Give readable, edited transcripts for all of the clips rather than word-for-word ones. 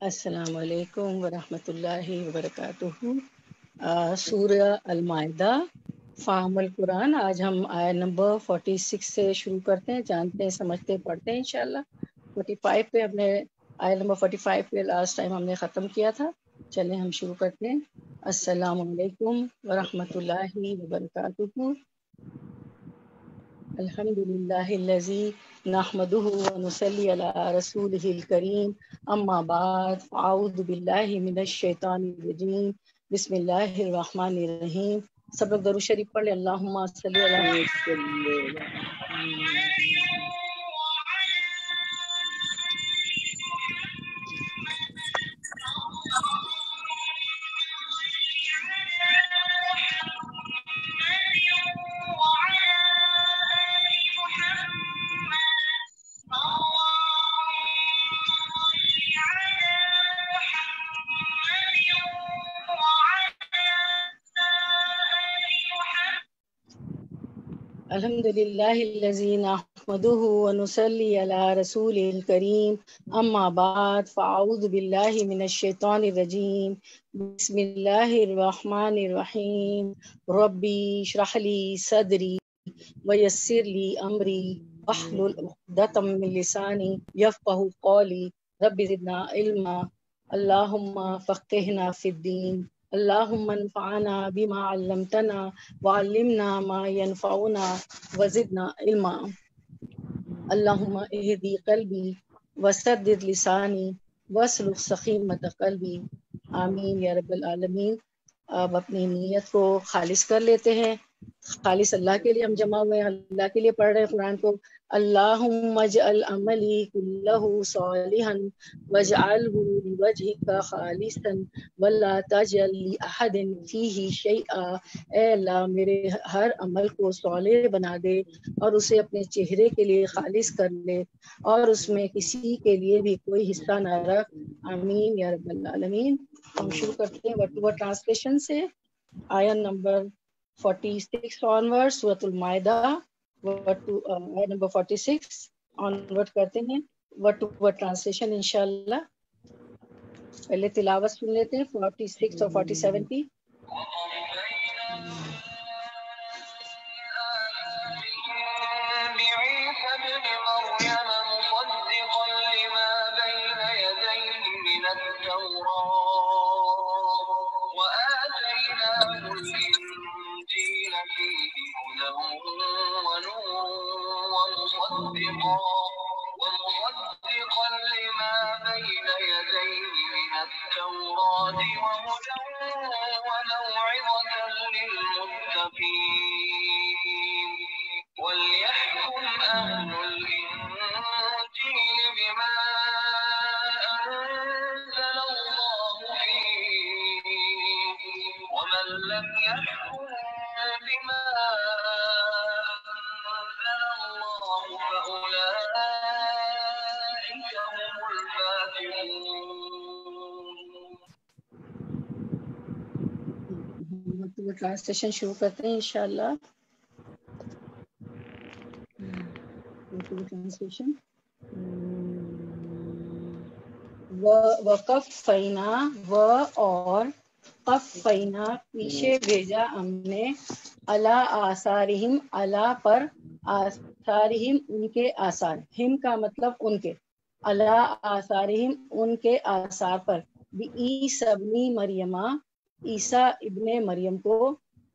السلام علیکم ورحمۃ اللہ وبرکاتہ۔ سورہ المائدہ فہم القرآن، آج ہم آیت نمبر 46 سے شروع کرتے ہیں، جانتے ہیں، سمجھتے ہیں، پڑھتے ہیں انشاءاللہ۔ 45 پہ ہم نے آیت نمبر 45 پہ لاسٹ ٹائم ہم نے ختم کیا تھا۔ چلیں ہم شروع کرتے ہیں۔ السلام علیکم ورحمۃ اللہ وبرکاتہ۔ الحمد للہ الذی نحمدہ ونصلی علی رسولہ الکریم، اما بعد، اعوذ باللہ من الشیطان الرجیم، بسم اللہ الرحمن الرحیم۔ سب لوگ درود شریف پڑھ لیں۔ اللہم صلی علی الحمد للہ الذی نحمدہ ونصلی علی رسولہ الکریم، اما بعد، فاعوذ باللہ من الشیطان الرجیم، بسم اللہ الرحمن الرحیم۔ ربی اشرح لی صدری ویسر لی امری واحلل عقدۃ من لسانی یفقہوا قولی، رب زدنا علما، اللہم فقہنا فی الدین، اللہم انفعنا بما علمتنا وعلمنا ما ينفعنا وزدنا علما، اللہم اہدی قلبی وسدد لسانی واسلل سخیمۃ قلبی، آمین یا رب العالمین۔ اب اپنی نیت کو خالص کر لیتے ہیں، خالص اللہ کے لیے ہم جمع ہوئے ہیں، اللہ کے لیے پڑھ رہے ہیں قرآن کو۔ اللہم اجعل عملی کلہ صالحا واجعلہ لوجہک خالصا ولا تجعل لأحد فیہ شیئا، اے اللہ میرے ہر عمل کو صالح بنا دے اور اسے اپنے چہرے کے لیے خالص کر لے، اور اس میں کسی کے لیے بھی کوئی حصہ نہ رکھ، آمین یا رب العالمین۔ ہم شروع کرتے ہیں ورڈ ٹو ورڈ ٹرانسلیشن سے، آیت نمبر 46 آنورڈ، سورۃ المائدہ آیت نمبر 46 آنورڈ کرتے ہیں ورڈ ٹو ورڈ ٹرانسلیشن انشاءاللہ۔ پہلے تلاوت سن لیتے ہیں 46 اور 47 کی۔ ومصدقا لما بين يديه من التوراة وهدى وموعظة للمتقين، وليحكم أهل الإنجيل بما أنزل الله فيه، ومن لم يحكم بما أنزل الله فأولئك هم الفاسقون۔ ٹرانسلیشن شروع کرتے ہیں انشاءاللہ۔ ٹرانسلیشن وقفینا، و اور قفینا پیچھے بھیجا ہم نے، علی آثارہم علی پر، آثارہم ان کے آثار، ہم کا مطلب ان کے، علی آثارہم ان کے آثار پر، بعیسی ابن مریمہ عیسیٰ ابن مریم کو،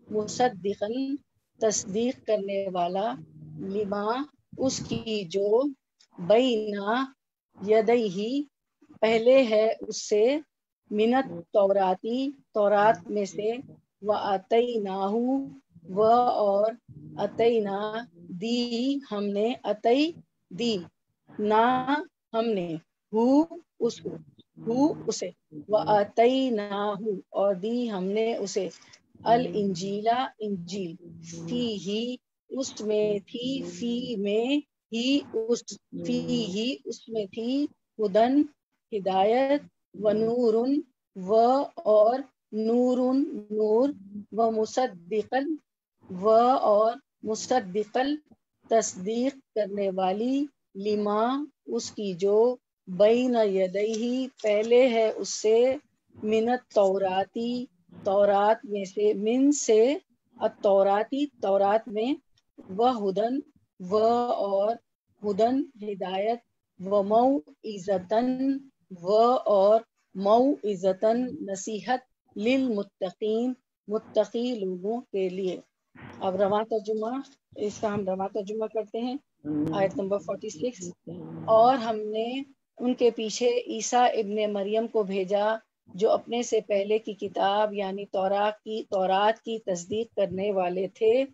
مصدقاً تصدیق کرنے والا، لما اس کی جو، بینا یدیہ پہلے ہے اس سے، منت توراتی تورات میں سے، وآتیناہ و اور، اتینا دی ہم نے، اتئی دی نا ہم نے، ہو اس کو، ہو اسے، وآتیناہ اور دی ہم نے اسے، الانجیلا انجیل، فی ہی اس میں تھی، فی میں ہی اس، فی ہی اس میں تھی، ہدن ہدایت، ونور و اور، نور نور، و مصدقل و اور، مصدقل تصدیق کرنے والی، لما اس کی جو، بین یدیہ پہلے ہے اس سے، من التوراتی تورات میں سے، من سے التوراتی تورات میں، و ہدن و اور ہدن ہدایت، و موعظتن و اور موعظتن نصیحت، للمتقین متقی لوگوں کے لیے۔ اب رواں ترجمہ، اس کا ہم رواں ترجمہ کرتے ہیں، آیت نمبر 46۔ اور ہم نے ان کے پیچھے عیسیٰ ابن مریم کو بھیجا جو اپنے سے پہلے کی کتاب یعنی تورات کی تصدیق کرنے والے تھے۔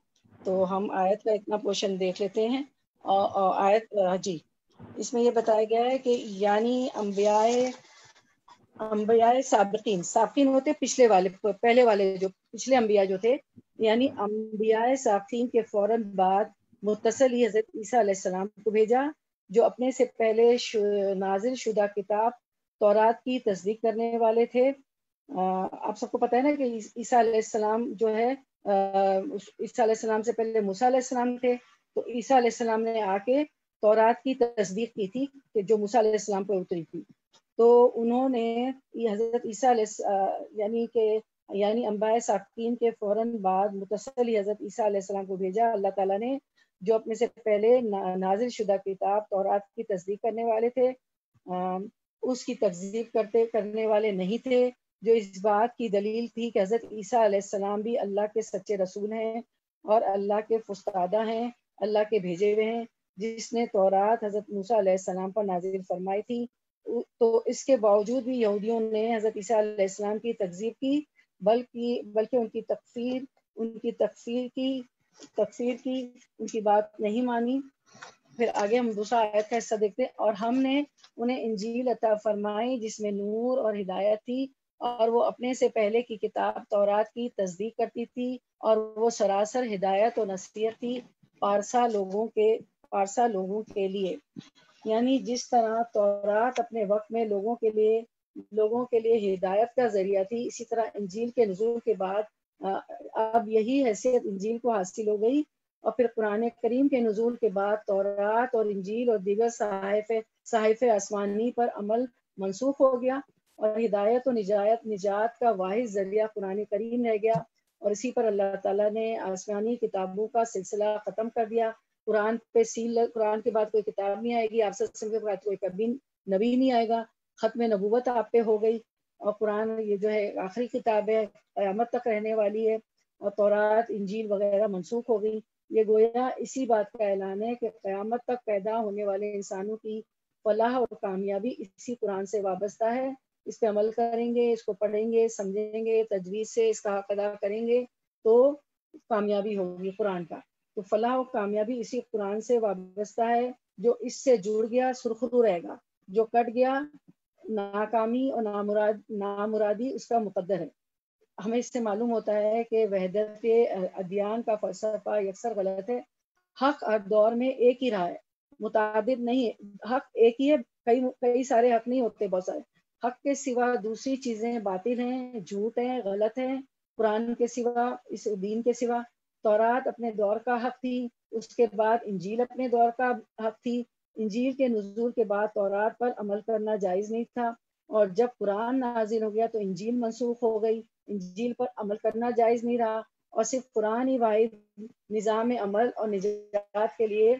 تو ہم آیت کا اتنا پورشن دیکھ لیتے ہیں۔ اور آیت جی اس میں یہ بتایا گیا ہے کہ یعنی انبیاء سابقین ہوتے پچھلے والے، پہلے والے جو پچھلے انبیاء جو تھے، یعنی انبیاء سابقین کے فوراً بعد متصل ہی حضرت عیسیٰ علیہ السلام کو بھیجا جو اپنے سے پہلے نازل شدہ کتاب تورات کی تصدیق کرنے والے تھے۔ آپ سب کو پتہ ہے نا کہ عیسیٰ علیہ السلام جو ہے، عیسیٰ علیہ السلام سے پہلے موسیٰ علیہ السلام تھے، تو عیسیٰ علیہ السلام نے آ کے تورات کی تصدیق کی تھی کہ جو موسیٰ علیہ السلام پہ اتری تھی۔ تو انہوں نے حضرت عیسیٰ علیہ یعنی انبیاء سابقین کے فوراً بعد متصل حضرت عیسیٰ علیہ السلام کو بھیجا اللہ تعالیٰ نے، جو اپنے سے پہلے نازل شدہ کتاب تورات کی تصدیق کرنے والے تھے، اس کی تکذیب کرنے والے نہیں تھے، جو اس بات کی دلیل تھی کہ حضرت عیسیٰ علیہ السلام بھی اللہ کے سچے رسول ہیں اور اللہ کے فرستادہ ہیں، اللہ کے بھیجے ہوئے ہیں، جس نے تورات حضرت موسیٰ علیہ السلام پر نازل فرمائی تھی۔ تو اس کے باوجود بھی یہودیوں نے حضرت عیسیٰ علیہ السلام کی تکذیب کی، بلکہ ان کی تکفیر کی ان کی بات نہیں مانی۔ پھر آگے ہم دوسرا آیت کا حصہ دیکھتے ہیں۔ اور ہم نے انہیں انجیل عطا فرمائی جس میں نور اور ہدایت تھی، اور وہ اپنے سے پہلے کی کتاب تورات کی تصدیق کرتی تھی، اور وہ سراسر ہدایت و نصیحت تھی پارسا لوگوں کے لیے۔ یعنی جس طرح تورات اپنے وقت میں لوگوں کے لیے ہدایت کا ذریعہ تھی، اسی طرح انجیل کے نزول کے بعد اب یہی حیثیت انجیل کو حاصل ہو گئی، اور پھر قرآن کریم کے نزول کے بعد تورات اور انجیل اور دیگر صحائف آسمانی پر عمل منسوخ ہو گیا، اور ہدایت و نجات کا واحد ذریعہ قرآن کریم رہ گیا، اور اسی پر اللہ تعالیٰ نے آسمانی کتابوں کا سلسلہ ختم کر دیا۔ قرآن کے بعد کوئی کتاب نہیں آئے گی، آپ کے بعد کوئی کبھی نبی نہیں آئے گا، ختم نبوت آپ پہ ہو گئی، اور قرآن یہ جو ہے آخری کتاب ہے، قیامت تک رہنے والی ہے، اور تورات انجیل وغیرہ منسوخ ہو گئی۔ یہ گویا اسی بات کا اعلان ہے کہ قیامت تک پیدا ہونے والے انسانوں کی فلاح اور کامیابی اسی قرآن سے وابستہ ہے۔ اس پہ عمل کریں گے، اس کو پڑھیں گے، سمجھیں گے، تجوید سے اس کا حق ادا کریں گے تو کامیابی ہوگی قرآن کا۔ تو فلاح و کامیابی اسی قرآن سے وابستہ ہے، جو اس سے جڑ گیا سرخرو رہے گا، جو کٹ گیا ناکامی اور نامرادی اس کا مقدر ہے۔ ہمیں اس سے معلوم ہوتا ہے کہ وحدت ادیان کا فلسفہ یکسر غلط ہے۔ حق ہر دور میں ایک ہی رہا ہے، متعدد نہیں ہے، حق ایک ہی ہے، کئی سارے حق نہیں ہوتے، بہت سارے حق کے سوا دوسری چیزیں باطل ہیں، جھوٹ ہیں، غلط ہیں، قرآن کے سوا، اس دین کے سوا۔ تورات اپنے دور کا حق تھی، اس کے بعد انجیل اپنے دور کا حق تھی، انجیل کے نزول کے بعد تورات پر عمل کرنا جائز نہیں تھا، اور جب قرآن نازل ہو گیا تو انجیل منسوخ ہو گئی، انجیل پر عمل کرنا جائز نہیں رہا، اور صرف قرآن ہی واحد نظام عمل اور نجات کے لیے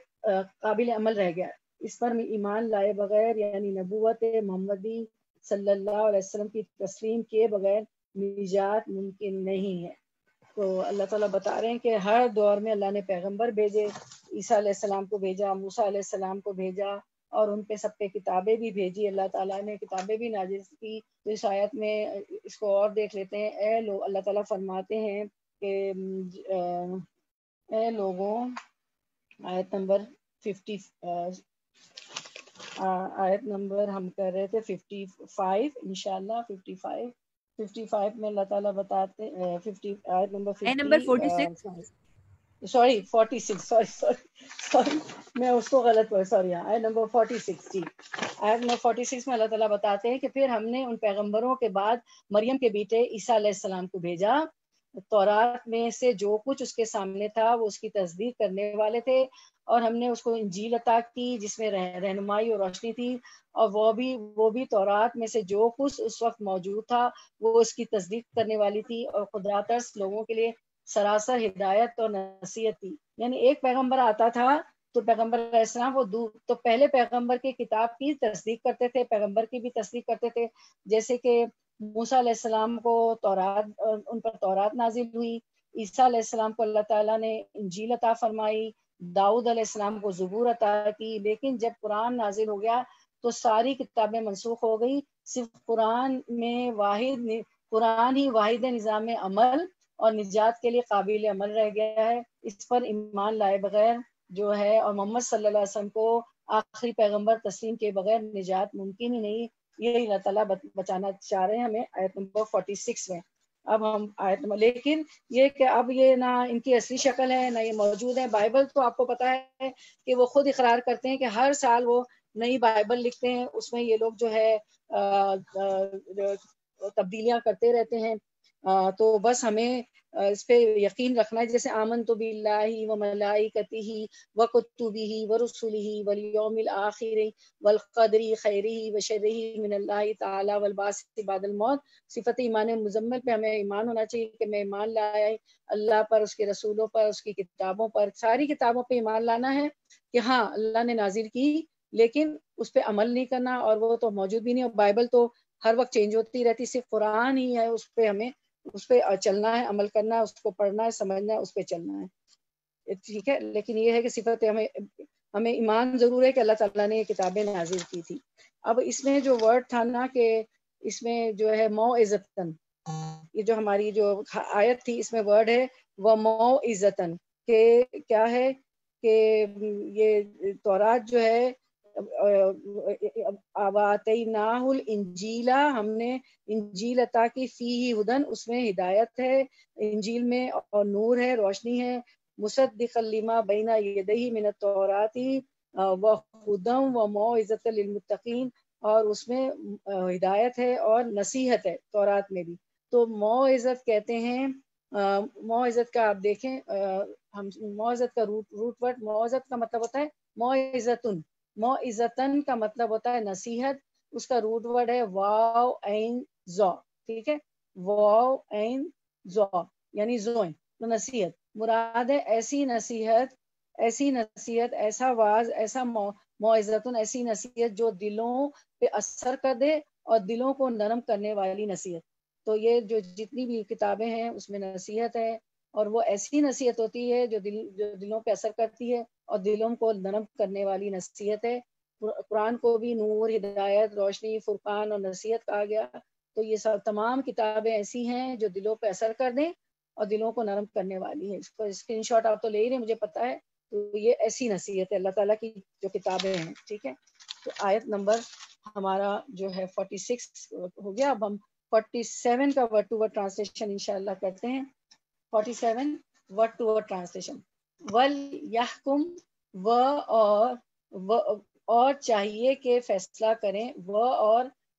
قابل عمل رہ گیا۔ اس پر ایمان لائے بغیر یعنی نبوت محمدی صلی اللہ علیہ وسلم کی تسلیم کیے بغیر نجات ممکن نہیں ہے۔ تو اللہ تعالیٰ بتا رہے ہیں کہ ہر دور میں اللہ نے پیغمبر بھیجے، عیسیٰ علیہ السلام کو بھیجا، موسیٰ علیہ السلام کو بھیجا، اور ان پہ سب پہ کتابیں بھی بھیجی، اللہ تعالیٰ نے کتابیں بھی نازل کی۔ تو اس آیت میں اس کو اور دیکھ لیتے ہیں۔ اللہ تعالیٰ فرماتے ہیں کہ اے لوگوں، آیت نمبر 50 آیت نمبر ہم کر رہے تھے 55 انشاءاللہ، 55 میں اللہ تعالیٰ بتاتے 50 آیت نمبر 46 سوری 46 سوری میں اس کو غلط پڑھ، سوری، آیت نمبر 46 جی، آیت نمبر 46 میں اللہ تعالیٰ بتاتے ہیں کہ پھر ہم نے ان پیغمبروں کے بعد مریم کے بیٹے عیسیٰ علیہ السلام کو بھیجا، تورات میں سے جو کچھ اس کے سامنے تھا وہ اس کی تصدیق کرنے والے تھے، اور ہم نے اس کو انجیل عطا کی جس میں رہنمائی اور روشنی تھی، اور وہ بھی تورات میں سے جو کچھ اس وقت موجود تھا وہ اس کی تصدیق کرنے والی تھی، اور خدا ترس لوگوں کے لیے سراسر ہدایت اور نصیحت تھی۔ یعنی ایک پیغمبر آتا تھا تو پیغمبر علیہ السلام تو پہلے پیغمبر کی کتاب کی تصدیق کرتے تھے، پیغمبر کی بھی تصدیق کرتے تھے، جیسے کہ موسیٰ علیہ السلام کو تورات، ان پر تورات نازل ہوئی، عیسیٰ علیہ السلام کو اللہ تعالیٰ نے انجیل عطا فرمائی، داؤد علیہ السلام کو زبور عطا کی، لیکن جب قرآن نازل ہو گیا تو ساری کتابیں منسوخ ہو گئی، صرف قرآن ہی واحد نظام عمل اور نجات کے لیے قابل عمل رہ گیا ہے۔ اس پر ایمان لائے بغیر جو ہے، اور محمد صلی اللہ علیہ وسلم کو آخری پیغمبر تسلیم کے بغیر نجات ممکن ہی نہیں، یہ اللہ تعالیٰ بچانا چاہ رہے ہیں ہمیں آیت نمبر 46 میں۔ اب ہم آیت نمبر، لیکن یہ کہ اب یہ نہ ان کی اصلی شکل ہے نہ یہ موجود ہے۔ بائبل تو آپ کو پتا ہے کہ وہ خود اقرار کرتے ہیں کہ ہر سال وہ نئی بائبل لکھتے ہیں، اس میں یہ لوگ جو ہے تبدیلیاں کرتے رہتے ہیں۔ تو بس ہمیں اس پہ یقین رکھنا ہے، جیسے آمنت باللہ و ملائکتہ و کتبہ و رسلہ والیوم الآخر والقدر خیرہ و شرہ من اللہ تعالی والبعث بعد الموت۔ صفت ایمان مزمل پہ ہمیں ایمان ہونا چاہیے کہ میں ایمان لایا ہے اللہ پر، اس کے رسولوں پر، اس کی کتابوں پر، ساری کتابوں پہ ایمان لانا ہے کہ ہاں اللہ نے نازل کی، لیکن اس پہ عمل نہیں کرنا، اور وہ تو موجود بھی نہیں، اور بائبل تو ہر وقت چینج ہوتی رہتی، صرف قرآن ہی ہے اس پہ ہمیں اس پہ چلنا ہے، عمل کرنا ہے، اس کو پڑھنا ہے، سمجھنا ہے، اس پہ چلنا ہے، ٹھیک ہے۔ لیکن یہ ہے کہ صفت ہمیں ایمان ضرور ہے کہ اللہ تعالیٰ نے یہ کتابیں نازل کی تھی۔ اب اس میں جو ورڈ تھا نا کہ اس میں جو ہے موعظتن، یہ جو ہماری جو آیت تھی اس میں ورڈ ہے وہ موعظتن، کہ کیا ہے کہ یہ تورات جو ہے آواتیناہ الانجیلا، ہم نے انجیل عطا کی، فیہ ہدن، اس میں ہدایت ہے انجیل میں، اور نور ہے، روشنی ہے، مصدقا لما بین یدیہ من التوراۃ وہدی وموعظۃ للمتقین، اور اس میں ہدایت ہے اور نصیحت ہے تورات میں بھی۔ تو موعظت کہتے ہیں، موعظت کا آپ دیکھیں، ہم موعظت کا روٹ ورڈ، موعظت کا مطلب ہوتا ہے موعظتن، موعظتن کا مطلب ہوتا ہے نصیحت، اس کا روٹ ورڈ ہے واو عین زو، ٹھیک ہے، واو عین زو یعنی زوئیں، تو نصیحت مراد ہے ایسی نصیحت، ایسا واعظ، ایسا موعظتن، ایسی نصیحت جو دلوں پہ اثر کر دے اور دلوں کو نرم کرنے والی نصیحت۔ تو یہ جو جتنی بھی کتابیں ہیں اس میں نصیحت ہے، اور وہ ایسی نصیحت ہوتی ہے جو دلوں پہ اثر کرتی ہے اور دلوں کو نرم کرنے والی نصیحت ہے۔ قرآن کو بھی نور، ہدایت، روشنی، فرقان اور نصیحت کہا گیا۔ تو یہ سب تمام کتابیں ایسی ہیں جو دلوں پہ اثر کر دیں اور دلوں کو نرم کرنے والی ہے۔ اس کو اسکرین شاٹ آپ تو لے ہی رہے، مجھے پتا ہے، تو یہ ایسی نصیحت ہے اللہ تعالیٰ کی جو کتابیں ہیں، ٹھیک ہے۔ تو آیت نمبر ہمارا جو ہے 46 ہو گیا۔ اب ہم 47 کا ورڈ ٹو ورڈ ٹرانسلیشن انشاءاللہ کرتے ہیں۔ 47 ورڈ ٹو ورڈ ٹرانسلیشن، وَلْيَحْكُمْ، اور چاہیے کہ فیصلہ کریں،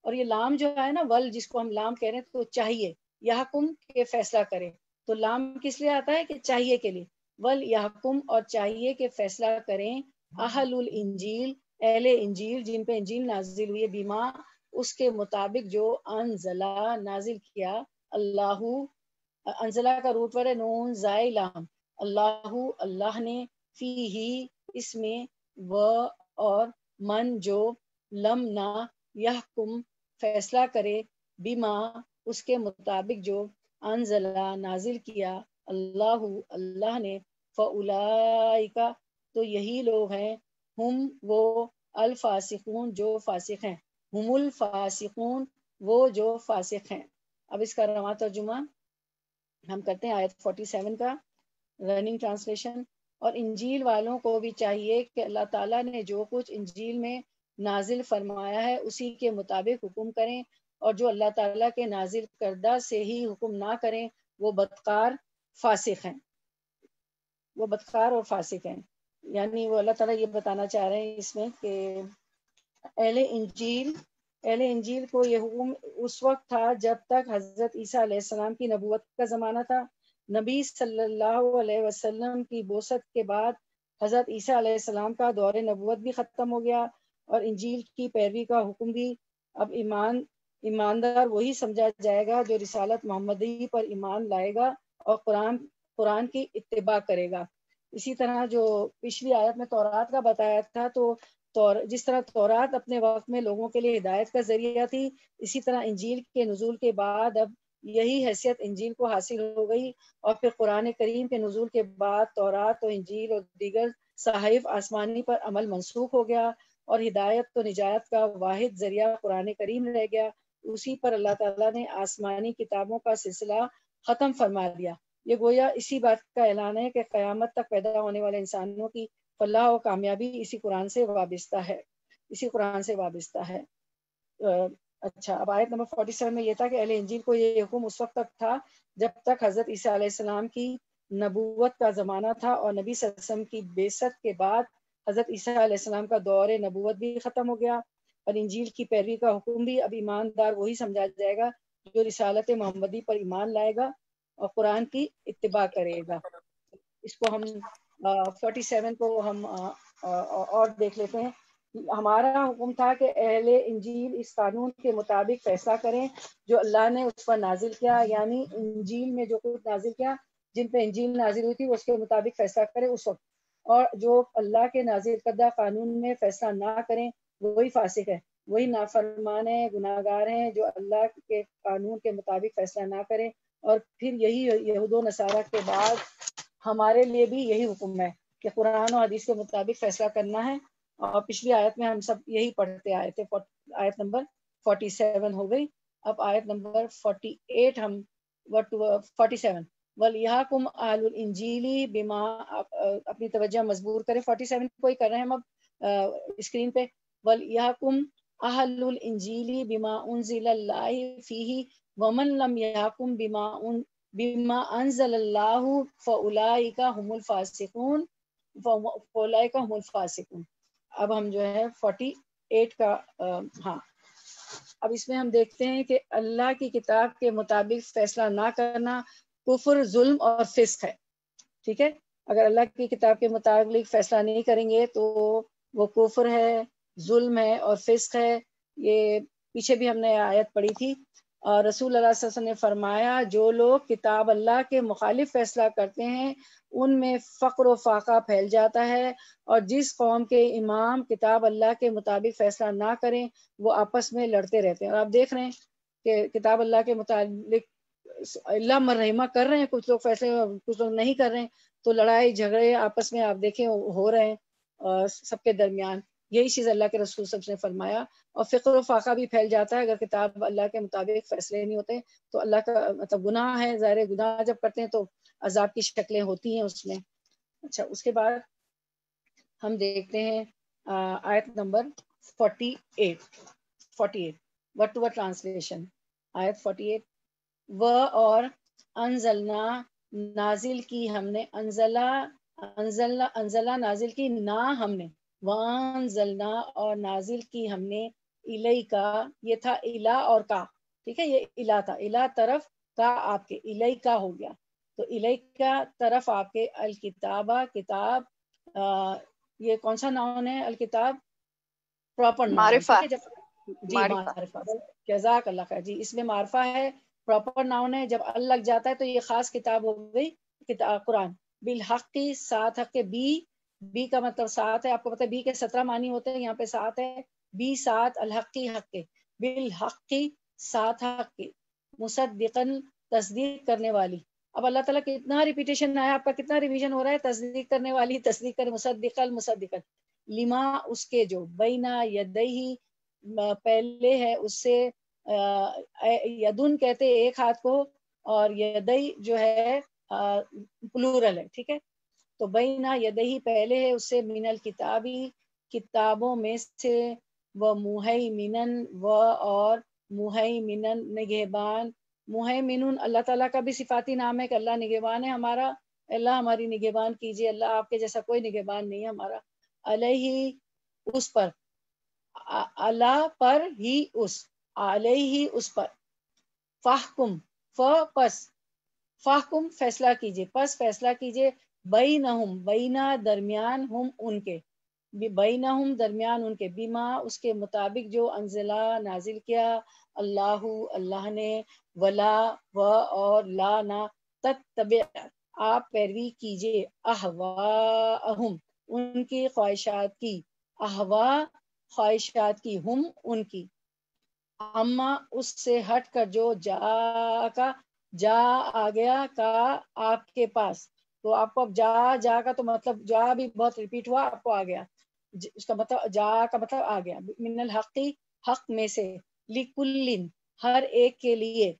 اور یہ لام جو ہے نا، ول جس کو ہم لام کہہ رہے ہیں، تو چاہیے، یحکم کہ فیصلہ کریں، تو لام کس لیے آتا ہے کہ چاہیے کے لیے، وَلْيَحْكُمْ، اور چاہیے کہ فیصلہ کریں، اہل الانجیل، اہل انجیل، جن پہ انجیل نازل ہوئی ہے، بیما، اس کے مطابق جو انزلہ نازل کیا، اللہ، انزلہ کا روٹ ورڈ ہے نون زائے لام، اللہ، اللہ نے، فی ہی، اس میں، اور من جو، لم نہ، یحکم فیصلہ کرے، بما اس کے مطابق جو، انزلہ نازل کیا، اللہ اللہ نے، فاولئک تو یہی لوگ ہیں، ہم وہ، الفاسقون جو فاسق ہیں، ہم الفاسقون وہ جو فاسق ہیں۔ اب اس کا رواں ترجمہ ہم کرتے ہیں آیت 47 کا رننگ ٹرانسلیشن۔ اور انجیل والوں کو بھی چاہیے کہ اللہ تعالیٰ نے جو کچھ انجیل میں نازل فرمایا ہے اسی کے مطابق حکم کریں، اور جو اللہ تعالیٰ کے نازل کردہ سے ہی حکم نہ کریں وہ بدکار فاسق ہیں، وہ بدکار اور فاسق ہیں۔ یعنی وہ اللہ تعالیٰ یہ بتانا چاہ رہے ہیں اس میں کہ اہل انجیل کو یہ حکم اس وقت تھا جب تک حضرت عیسیٰ علیہ السلام کی نبوت کا زمانہ تھا۔ نبی صلی اللہ علیہ وسلم کی بعثت کے بعد حضرت عیسیٰ علیہ السلام کا دور نبوت بھی ختم ہو گیا اور انجیل کی پیروی کا حکم بھی۔ اب ایماندار وہی سمجھا جائے گا جو رسالت محمدی پر ایمان لائے گا اور قرآن کی اتباع کرے گا۔ اسی طرح جو پچھلی آیت میں تورات کا بتایا تھا، تو جس طرح تورات اپنے وقت میں لوگوں کے لیے ہدایت کا ذریعہ تھی، اسی طرح انجیل کے نزول کے بعد اب یہی حیثیت انجیل کو حاصل ہو گئی، اور پھر قرآن کریم کے نزول کے بعد تورات و انجیل اور دیگر صحائف آسمانی پر عمل منسوخ ہو گیا، اور ہدایت و نجات کا واحد ذریعہ قرآن کریم رہ گیا۔ اسی پر اللہ تعالیٰ نے آسمانی کتابوں کا سلسلہ ختم فرما دیا۔ یہ گویا اسی بات کا اعلان ہے کہ قیامت تک پیدا ہونے والے انسانوں کی فلاح و کامیابی اسی قرآن سے وابستہ ہے۔ اچھا، اب آیت نمبر 47 میں یہ تھا کہ اہل انجیل کو یہ حکم اس وقت تک تھا جب تک حضرت عیسیٰ علیہ السلام کی نبوت کا زمانہ تھا، اور نبی صلی اللہ علیہ وسلم کی بعثت کے بعد حضرت عیسیٰ علیہ السلام کا دور نبوت بھی ختم ہو گیا اور انجیل کی پیروی کا حکم بھی۔ اب ایماندار وہی سمجھا جائے گا جو رسالت محمدی پر ایمان لائے گا اور قرآن کی اتباع کرے گا۔ اس کو ہم 47 کو ہم اور دیکھ لیتے ہیں۔ ہمارا حکم تھا کہ اہل انجیل اس قانون کے مطابق فیصلہ کریں جو اللہ نے اس پر نازل کیا، یعنی انجیل میں جو کچھ نازل کیا، جن پہ انجیل نازل ہوئی تھی وہ اس کے مطابق فیصلہ کریں اس وقت، اور جو اللہ کے نازل کردہ قانون میں فیصلہ نہ کریں وہی فاسق ہے، وہی نافرمان ہے، گناہ گار ہیں جو اللہ کے قانون کے مطابق فیصلہ نہ کریں۔ اور پھر یہی یہود و نصارہ کے بعد ہمارے لیے بھی یہی حکم ہے کہ قرآن و حدیث کے مطابق فیصلہ کرنا ہے، اور پچھلی آیت میں ہم سب یہی پڑھتے آئے تھے۔ آیت نمبر 47 ہو گئی۔ اب آیت نمبر 48 ہم 47 وَلْيَحْكُمْ أَهْلُ الْإِنْجِيلِ بِمَا، اپنی توجہ مضبوط کریں، 47 کو ہی کر رہے ہیں ہم اب اسکرین پہ۔ وَلْيَحْكُمْ أَهْلُ الْإِنْجِيلِ بِمَا أُنزِلَ اللَّهُ فِيهِ وَمَنْ لَمْ يَحْكُمْ بِمَا أَنزَلَ اللَّهُ فَأُولَٰئِكَ هُمُ الْفَاسِقُونَ۔ اب ہم جو ہے 48 کا ہاں، اب اس میں ہم دیکھتے ہیں کہ اللہ کی کتاب کے مطابق فیصلہ نہ کرنا کفر، ظلم اور فسق ہے۔ ٹھیک ہے، اگر اللہ کی کتاب کے مطابق فیصلہ نہیں کریں گے تو وہ کفر ہے، ظلم ہے اور فسق ہے۔ یہ پیچھے بھی ہم نے آیت پڑھی تھی، اور رسول اللہ صلی اللہ علیہ وسلم نے فرمایا جو لوگ کتاب اللہ کے مخالف فیصلہ کرتے ہیں ان میں فقر و فاقہ پھیل جاتا ہے، اور جس قوم کے امام کتاب اللہ کے مطابق فیصلہ نہ کریں وہ آپس میں لڑتے رہتے ہیں۔ اور آپ دیکھ رہے ہیں کہ کتاب اللہ کے متعلق اللہ مرحمہ کر رہے ہیں کچھ لوگ فیصلے، کچھ لوگ نہیں کر رہے ہیں، تو لڑائی جھگڑے آپس میں آپ دیکھیں ہو رہے ہیں سب کے درمیان۔ یہی چیز اللہ کے رسول صلی اللہ علیہ وسلم نے فرمایا۔ اور فقر و فاقہ بھی پھیل جاتا ہے اگر کتاب اللہ کے مطابق فیصلے نہیں ہوتے، تو اللہ کا مطلب گناہ ہے، ظاہر گناہ جب کرتے ہیں تو عذاب کی شکلیں ہوتی ہیں اس میں۔ اچھا، اس کے بعد ہم دیکھتے ہیں آیت نمبر 48 ورڈ ٹو ورڈ ٹرانسلیشن۔ آیت 48 اور انزلنا، نازل کی ہم نے، انزلہ نازل کی، نہ ہم نے، وانزلنا اور نازل کی ہم نے، الیکا، یہ تھا الا اور کا، ٹھیک ہے، یہ الا تھا، الا طرف، کا آپ کے، الیکا ہو گیا، تو الیکا طرف آپ کے، الکتابہ کتاب، یہ کون سا ناؤن ہے الکتاب؟ پراپر ناؤن، معرفہ، ٹھیک ہے، جب جی معرفہ، جزاک اللہ خیر، جی اس میں معرفہ ہے، پراپر ناؤن ہے، جب ال لگ جاتا ہے تو یہ خاص کتاب ہو گئی، قرآن، بالحق کی، ساتھ حق کے، بی کا مطلب ساتھ ہے، آپ کو پتہ ہے بی کے 17 معنی ہوتے ہیں، یہاں پہ ساتھ ہے، بی ساتھ، الحق کی، حق کے، بالحق کی، ساتھ حق کے، مصدقاً، تصدیق کرنے والی۔ اب اللہ تعالیٰ کتنا ریپیٹیشن آیا، آپ کا کتنا ریویژن ہو رہا ہے، تصدیق کرنے والی، تصدیق کرنے، مصدقاً لما، اس کے جو، بینا یدیہ، پہلے ہے اس سے، یدن کہتے ایک ہاتھ کو، اور یدئی جو ہے پلورل ہے، ٹھیک ہے، تو بینا یدیہ پہلے ہے اس سے، من الکتابی، کتابوں میں سے، و مہیمنن، و اور مہیمنن، نگہبان، مہیمنن اللہ تعالیٰ کا بھی صفاتی نام ہے کہ اللہ نگہبان ہے ہمارا، اللہ ہماری نگہبان کیجیے، اللہ آپ کے جیسا کوئی نگہبان نہیں ہے ہمارا، علیہ، اس پر، اللہ پر ہی، اس، علیہ، اس پر، فاحکم، پس، فاحکم فیصلہ کیجیے، پس فیصلہ کیجیے، بینہم بینا درمیان ہم ان کے بینہم درمیان ان کے بما اس کے مطابق جو انزلہ نازل کیا اللہ اللہ نے ولا و اور لا نہ تتبع آپ پیروی کیجیے اہواہم ان کی خواہشات کی اہوا خواہشات کی ہم ان کی اما اس سے ہٹ کر جو جا آ گیا کا آپ کے پاس تو آپ کو اب جا کا تو مطلب جا بھی بہت ریپیٹ ہوا آپ کو آ گیا اس کا مطلب جا کا مطلب آ گیا من الحقی حق میں سے لکل ہر ایک کے لیے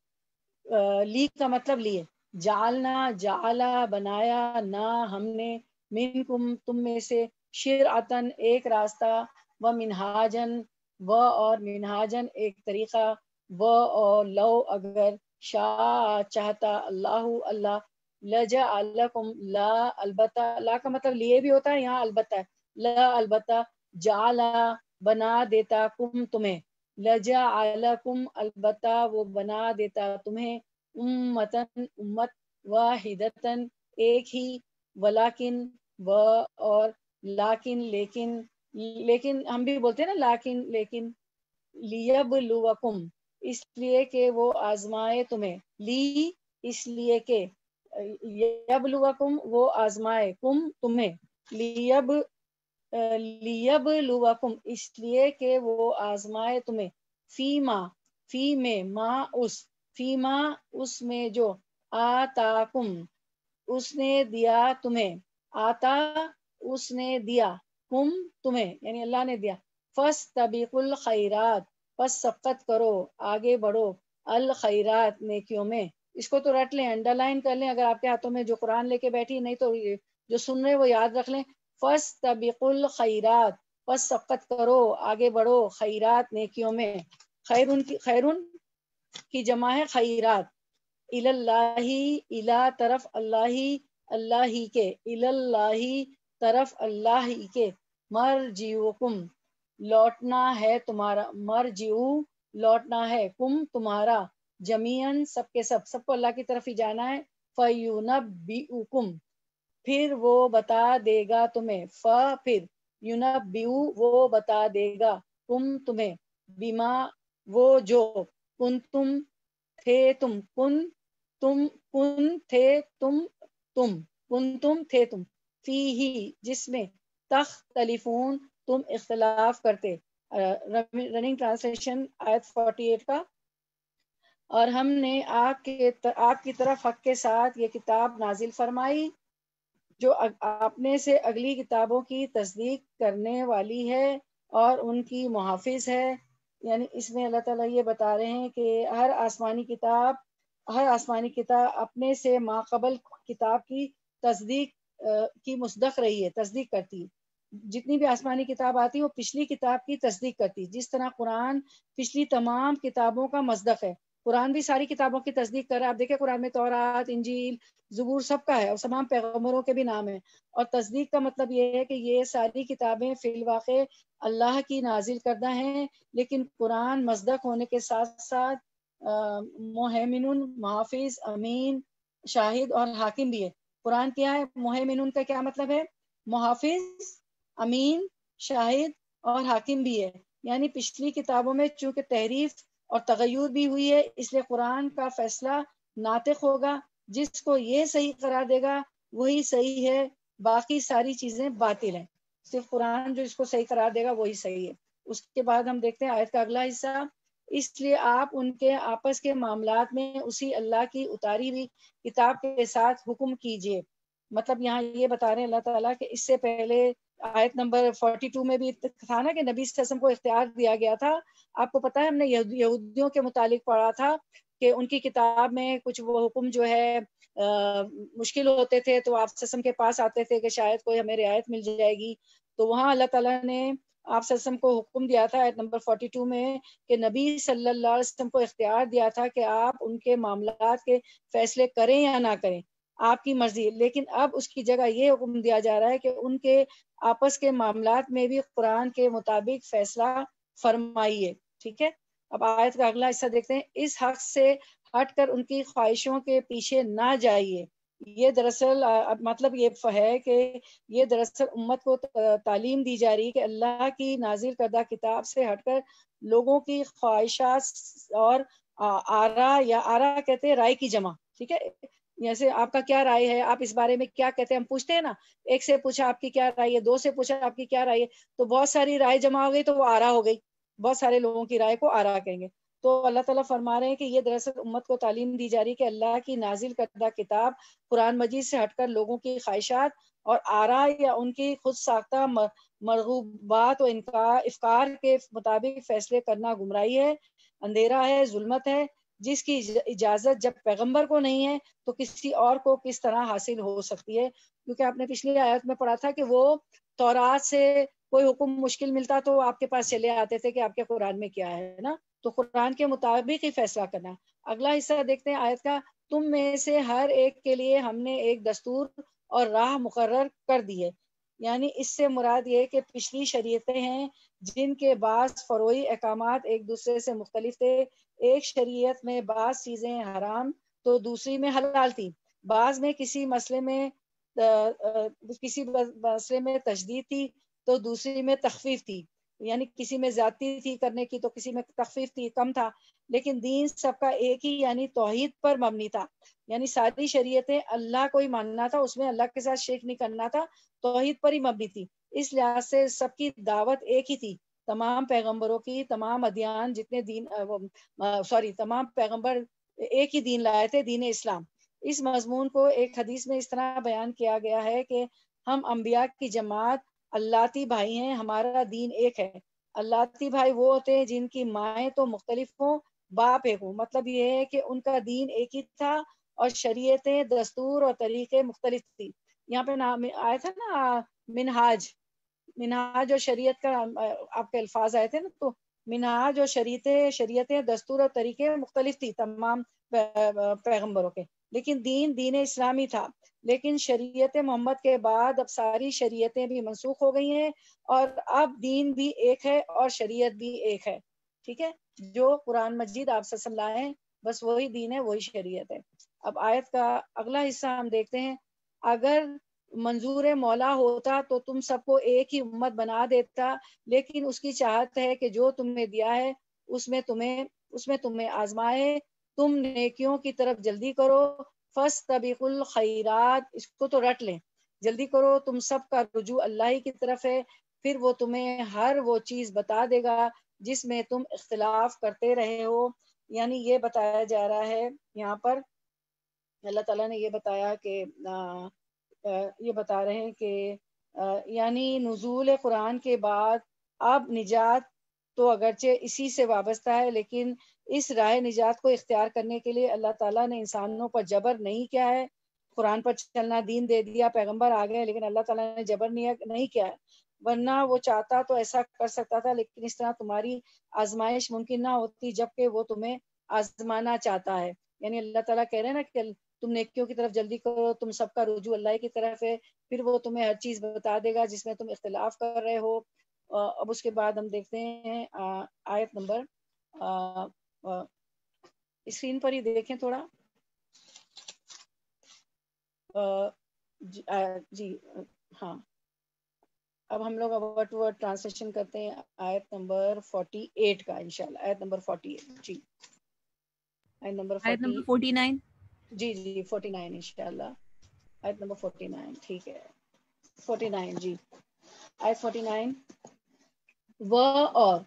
لی کا مطلب لیے جعلنا جعلا بنایا نہ ہم نے منکم تم میں سے شرعتن ایک راستہ و منہاجن و اور منہاجن ایک طریقہ و اور لو اگر شاء چاہتا اللہ اللہ لجعلکم لا البتہ لا کا مطلب لیے بھی ہوتا ہے یہاں البتہ لا البتہ جعلا بنا دیتا کم تمہیں لجعلکم البتہ وہ بنا دیتا تمہیں امتن امت واحدتن ایک ہی ولیکن و اور لیکن لیکن ہم بھی بولتے ہیں نا لیکن لیبلوکم اس لیے کہ وہ آزمائے تمہیں لی اس لیے کہ یبلوکم وہ آزمائے کم تمہیں لیبلوکم اس لیے کہ وہ آزمائے تمہیں فی میں ما اس میں جو آتاکم اس نے دیا تمہیں آتا اس نے دیا کم تمہیں یعنی اللہ نے دیا فاستبقوا الخیرات پس سبقت کرو آگے بڑھو الخیرات نیکیوں میں اس کو تو رٹ لیں انڈر لائن کر لیں اگر آپ کے ہاتھوں میں جو قرآن لے کے بیٹھی نہیں تو جو سن رہے وہ یاد رکھ لیں فاستبقوا الخیرات پس سبقت کرو آگے بڑھو خیرات نیکیوں میں خیرون کی جمع ہے خیرات اللہ الہ طرف اللہ ہی کے اللہ طرف اللہ ہی کے مرجعکم لوٹنا ہے تمہارا مرجعو لوٹنا ہے کم تمہارا جمیعن سب کے سب کو اللہ کی طرف ہی جانا ہے فینبئکم پھر وہ بتا دے گا تمہیں پھر یونبئو وہ بتا دے گا تمہیں بما وہ جو کنتم تھے تم فی ہی جس میں تختلفون تم اختلاف کرتے رننگ ٹرانسلیشن آیت 48 کا اور ہم نے آپ کی طرف حق کے ساتھ یہ کتاب نازل فرمائی جو اپنے سے اگلی کتابوں کی تصدیق کرنے والی ہے اور ان کی محافظ ہے یعنی اس میں اللہ تعالیٰ یہ بتا رہے ہیں کہ ہر آسمانی کتاب اپنے سے ماقبل کتاب کی تصدیق کی مصدق رہی ہے تصدیق کرتی جتنی بھی آسمانی کتاب آتی وہ پچھلی کتاب کی تصدیق کرتی جس طرح قرآن پچھلی تمام کتابوں کا مصدق ہے قرآن بھی ساری کتابوں کی تصدیق کر رہا ہے آپ دیکھیں قرآن میں تورات انجیل زبور سب کا ہے اور تمام پیغمبروں کے بھی نام ہیں اور تصدیق کا مطلب یہ ہے کہ یہ ساری کتابیں فی الواقع اللہ کی نازل کردہ ہیں لیکن قرآن مصدق ہونے کے ساتھ ساتھ محیمن محافظ امین شاہد اور حاکم بھی ہے قرآن کیا ہے محیمن کا کیا مطلب ہے محافظ امین شاہد اور حاکم بھی ہے یعنی پچھلی کتابوں میں چونکہ تحریف اور تغیر بھی ہوئی ہے اس لیے قرآن کا فیصلہ ناطق ہوگا جس کو یہ صحیح قرار دے گا وہی صحیح ہے باقی ساری چیزیں باطل ہیں صرف قرآن جو اس کو صحیح قرار دے گا وہی صحیح ہے اس کے بعد ہم دیکھتے ہیں آیت کا اگلا حصہ اس لیے آپ ان کے آپس کے معاملات میں اسی اللہ کی اتاری ہوئی کتاب کے ساتھ حکم کیجیے مطلب یہاں یہ بتا رہے ہیں اللہ تعالیٰ کہ اس سے پہلے آیت نمبر 42 میں بھی تھا نا کہ نبی صلی اللہ علیہ وسلم کو اختیار دیا گیا تھا آپ کو پتا ہے ہم نے یہودیوں کے متعلق پڑھا تھا کہ ان کی کتاب میں کچھ وہ حکم جو ہے مشکل ہوتے تھے تو آپ صلی اللہ علیہ وسلم کے پاس آتے تھے کہ شاید کوئی ہمیں رعایت مل جائے گی تو وہاں اللہ تعالیٰ نے آپ صلی اللہ علیہ وسلم کو حکم دیا تھا آیت نمبر 42 میں کہ نبی صلی اللہ علیہ وسلم کو اختیار دیا تھا کہ آپ ان کے معاملات کے فیصلے کریں یا نہ کریں آپ کی مرضی لیکن اب اس کی جگہ یہ حکم دیا جا رہا ہے کہ ان کے آپس کے معاملات میں بھی قرآن کے مطابق فیصلہ فرمائیے ٹھیک ہے اب آیت کا اگلا حصہ دیکھتے ہیں اس حق سے ہٹ کر ان کی خواہشوں کے پیچھے نہ جائیے یہ دراصل مطلب یہ ہے کہ یہ دراصل امت کو تعلیم دی جا رہی کہ اللہ کی نازل کردہ کتاب سے ہٹ کر لوگوں کی خواہشات اور آرا یا آرا کہتے ہیں رائے کی جمع، ٹھیک ہے، جیسے آپ کا کیا رائے ہے، آپ اس بارے میں کیا کہتے ہیں، ہم پوچھتے ہیں نا، ایک سے پوچھا آپ کی کیا رائے ہے، دو سے پوچھا آپ کی کیا رائے ہے، تو بہت ساری رائے جمع ہو گئی تو وہ آرا ہو گئی، بہت سارے لوگوں کی رائے کو آرا کہیں گے۔ تو اللہ تعالیٰ فرما رہے ہیں کہ یہ دراصل امت کو تعلیم دی جا رہی کہ اللہ کی نازل کردہ کتاب قرآن مجید سے ہٹ کر لوگوں کی خواہشات اور آرا یا ان کی خود ساختہ مرغوبات و افکار کے مطابق فیصلے کرنا گمراہی ہے، اندھیرا ہے، ظلمت ہے، جس کی اجازت جب پیغمبر کو نہیں ہے تو کسی اور کو کس طرح حاصل ہو سکتی ہے؟ کیونکہ آپ نے پچھلی آیت میں پڑھا تھا کہ وہ تورات سے کوئی حکم مشکل ملتا تو آپ کے پاس چلے آتے تھے کہ آپ کے قرآن میں کیا ہے نا، تو قرآن کے مطابق ہی فیصلہ کرنا۔ اگلا حصہ دیکھتے ہیں آیت کا، تم میں سے ہر ایک کے لیے ہم نے ایک دستور اور راہ مقرر کر دی ہے، یعنی اس سے مراد یہ کہ پچھلی شریعتیں ہیں جن کے بعض فروعی احکامات ایک دوسرے سے مختلف تھے، ایک شریعت میں بعض چیزیں حرام تو دوسری میں حلال تھی، بعض میں کسی مسئلے میں تشدید تھی تو دوسری میں تخفیف تھی، یعنی کسی میں زیادتی تھی کرنے کی تو کسی میں تخفیف تھی، کم تھا، لیکن دین سب کا ایک ہی یعنی توحید پر مبنی تھا، یعنی ساری شریعتیں اللہ کو ہی ماننا تھا، اس میں اللہ کے ساتھ شرک نہیں کرنا تھا، توحید پر ہی مبنی تھی، اس لحاظ سے سب کی دعوت ایک ہی تھی، تمام پیغمبروں کی، تمام ادیان جتنے دین تمام پیغمبر ایک ہی دین لائے تھے، دین اسلام۔ اس مضمون کو ایک حدیث میں اس طرح بیان کیا گیا ہے کہ ہم انبیاء کی جماعت اللہتی بھائی ہیں، ہمارا دین ایک ہے۔ اللہتی بھائی وہ ہوتے ہیں جن کی مائیں تو مختلف ہوں، باپ ایک ہوں، مطلب یہ ہے کہ ان کا دین ایک ہی تھا اور شریعتیں، دستور اور طریقے مختلف تھی۔ یہاں پہ نام آیا تھا نا منہاج اور شریعت کا آپ کے الفاظ آئے تھے نا، تو منہاج اور شریعتیں، دستور اور طریقے مختلف تھی تمام پیغمبروں کے، لیکن دین اسلامی تھا۔ لیکن شریعت محمد کے بعد اب ساری شریعتیں بھی منسوخ ہو گئی ہیں اور اب دین بھی ایک ہے اور شریعت بھی ایک ہے، ٹھیک ہے، جو قرآن مجید آپ سے لائے ہیں بس وہی دین ہے، وہی شریعت ہے۔ اب آیت کا اگلا حصہ ہم دیکھتے ہیں، اگر منظور مولا ہوتا تو تم سب کو ایک ہی امت بنا دیتا، لیکن اس کی چاہت ہے کہ جو تمہیں دیا ہے اس میں تمہیں آزمائے، تم نیکیوں کی طرف جلدی کرو، فاستبقوا الخیرات، اس کو تو رٹ لیں، جلدی کرو، تم سب کا رجوع اللہ ہی کی طرف ہے، پھر وہ تمہیں ہر وہ چیز بتا دے گا جس میں تم اختلاف کرتے رہے ہو۔ یعنی یہ بتایا جا رہا ہے یہاں پر، اللہ تعالیٰ نے یہ بتایا کہ یہ بتا رہے ہیں کہ یعنی نزول قرآن کے بعد اب نجات تو اگرچہ اسی سے وابستہ ہے، لیکن اس راہ نجات کو اختیار کرنے کے لیے اللہ تعالیٰ نے انسانوں پر جبر نہیں کیا ہے، قرآن پر چلنا، دین دے دیا، پیغمبر آ گئے، لیکن اللہ تعالیٰ نے جبر نہیں کیا ہے، ورنہ وہ چاہتا تو ایسا کر سکتا تھا، لیکن اس طرح تمہاری آزمائش ممکن نہ ہوتی جبکہ وہ تمہیں آزمانا چاہتا ہے۔ یعنی اللہ تعالیٰ کہہ رہے ہیں نا کہ تم نیکیوں کی طرف جلدی کرو، تم سب کا رجوع اللہ کی طرف ہے، پھر وہ تمہیں ہر چیز بتا دے گا جس میں تم اختلاف کر رہے ہو۔ اب اس کے بعد ہم دیکھتے ہیں آیت نمبر، اسکرین پر ہی دیکھیں تھوڑا، جی ہاں، اب ہم لوگ ورڈ ٹو ورڈ ٹرانسلیشن کرتے ہیں آیت نمبر 48 کا انشاءاللہ، آیت نمبر 48، جی آیت نمبر 49 جی 49 انشاءاللہ، آیت نمبر 49، ٹھیک ہے 49، جی آیت 49، وہ اور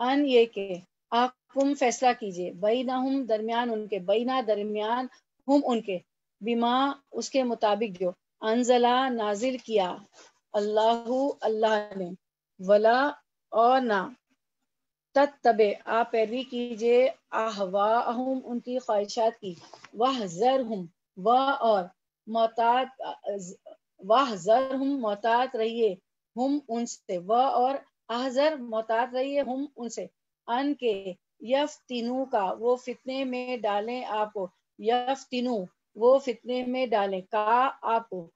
ان یہ کہ حکم فیصلہ کیجئے، بینہم درمیان ان کے، بینا درمیان، ہم ان کے، بما اس کے مطابق جو، انزلہ نازل کیا، اللہ نے، ولا اور نہ، تتبع آپ پیروی کیجئے، اہواءہم ان کی خواہشات کی، واحذرہم اور محتاط رہیے، ہم ان سے، اور احذر محتاط رہیے، ہم ان سے، ان کے یفتنو کا وہ فتنے میں ڈالیں آپ کو، یفتنو وہ فتنے میں ڈالیں کا آپ کو،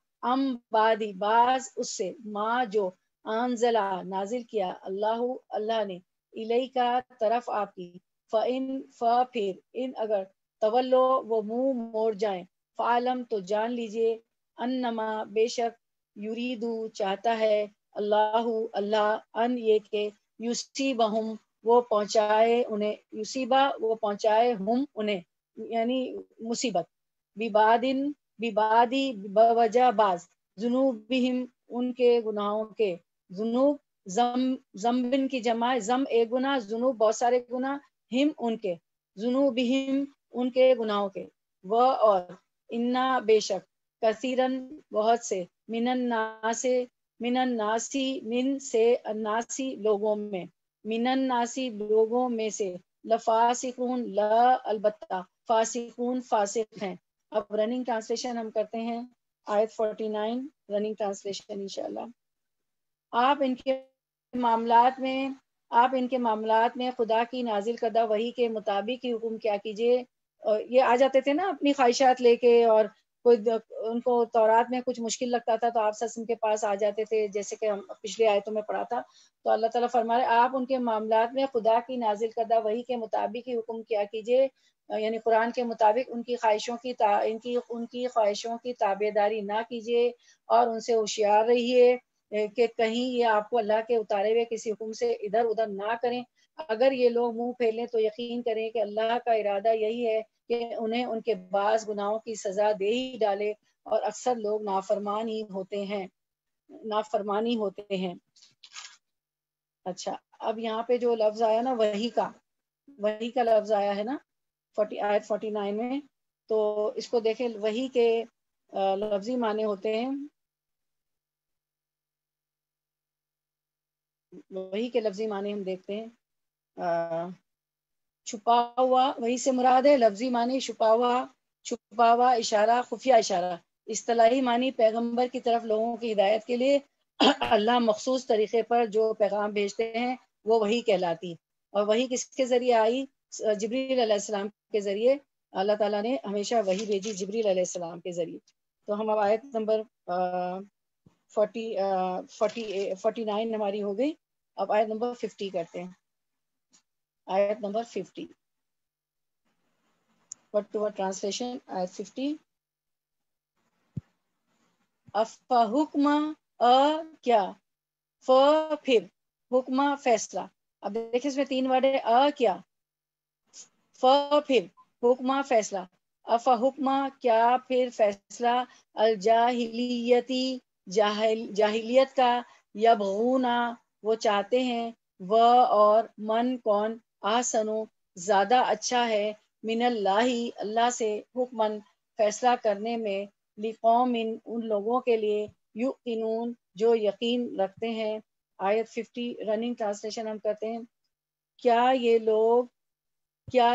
بعد اس سے، ما جو انزلہ نازل کیا، اللہ نے، الیہ کا طرف آپ کی، پھر ان اگر تولو وہ منہ موڑ جائیں، فعلم تو جان لیجئے، انما بے شک، یریدو چاہتا ہے، اللہ اللہ، ان یہ کہ یصیبہم وہ پہنچائے انہیں، یصیبہ وہ پہنچائے ہم انہیں، یعنی مصیبت، ببادن ببادی بوجہ بعض، ذنوبہم ان کے گناہوں کے، ذنوب ذنبن کی جمع، ذم ایک گناہ، ذنوب بہت سارے گناہ، ہم ان کے، ذنوبہم ان کے گناہوں کے، وہ اور انا بے شک، کثیرن بہت سے، من الناسی من سے الناسی لوگوں میں، من الناسی لوگوں میں سے، لفاسقون لا البتہ، فاسقون فاسق ہیں۔ اب رننگ ٹرانسلیشن ہم کرتے ہیں، آیت 49 رننگ ٹرانسلیشن انشاءاللہ۔ آپ ان کے معاملات میں خدا کی نازل کردہ وحی کے مطابق ہی حکم کیا کیجیے۔ یہ آ جاتے تھے نا اپنی خواہشات لے کے، اور کوئی ان کو تورات میں کچھ مشکل لگتا تھا تو آپ سسم کے پاس آ جاتے تھے، جیسے کہ ہم پچھلی آیتوں میں پڑھا تھا۔ تو اللہ تعالیٰ فرما رہے آپ ان کے معاملات میں خدا کی نازل کردہ وحی کے مطابق ہی حکم کیا کیجیے، یعنی قرآن کے مطابق ان کی خواہشوں کی تابع داری نہ کیجیے، اور ان سے ہوشیار رہیے کہ کہیں یہ آپ کو اللہ کے اتارے ہوئے کسی حکم سے ادھر ادھر نہ کریں۔ اگر یہ لوگ منہ پھیلیں تو یقین کریں کہ اللہ کا ارادہ یہی ہے کہ انہیں ان کے بعض گناہوں کی سزا دے ہی ڈالے، اور اکثر لوگ نافرمانی ہوتے ہیں۔ اچھا، اب یہاں پہ جو لفظ آیا نا وحی کا لفظ آیا ہے نا آیت 49 میں، تو اس کو دیکھیں، وحی کے لفظی معنی ہوتے ہیں، وحی کے لفظی معنی ہم دیکھتے ہیں، چھپا ہوا، وحی سے مراد ہے لفظی معنی چھپا ہوا اشارہ، خفیہ اشارہ۔ اصطلاحی معنی پیغمبر کی طرف لوگوں کی ہدایت کے لیے اللہ مخصوص طریقے پر جو پیغام بھیجتے ہیں وہ وحی کہلاتی۔ اور وحی کس کے ذریعے آئی؟ جبریل علیہ السلام کے ذریعے اللہ تعالیٰ نے ہمیشہ وحی بھیجی جبریل علیہ السلام کے ذریعے۔ تو ہم اب آیت نمبر 49 ہماری ہو گئی، اب آیت نمبر 50 کرتے ہیں۔ آیت number 50، word to word translation، آیت 50۔ افا حکمہ، کیا، پھر، حکمہ فیصلہ۔ اب دیکھیں اس میں 3 ورڈ ہے، کیا، پھر، حکمہ فیصلہ، افا حکمہ کیا پھر فیصلہ، الجاہلیتی جاہلیت کا، یبغونا وہ چاہتے ہیں، وہ اور من کون، احسنو زیادہ اچھا ہے، من اللہ اللہ سے، حکمن فیصلہ کرنے میں، لقوم ان لوگوں کے لیے، یؤمنون جو یقین رکھتے ہیں۔ آیت 50 رننگ ٹرانسلیشن ہم کرتے ہیں۔ کیا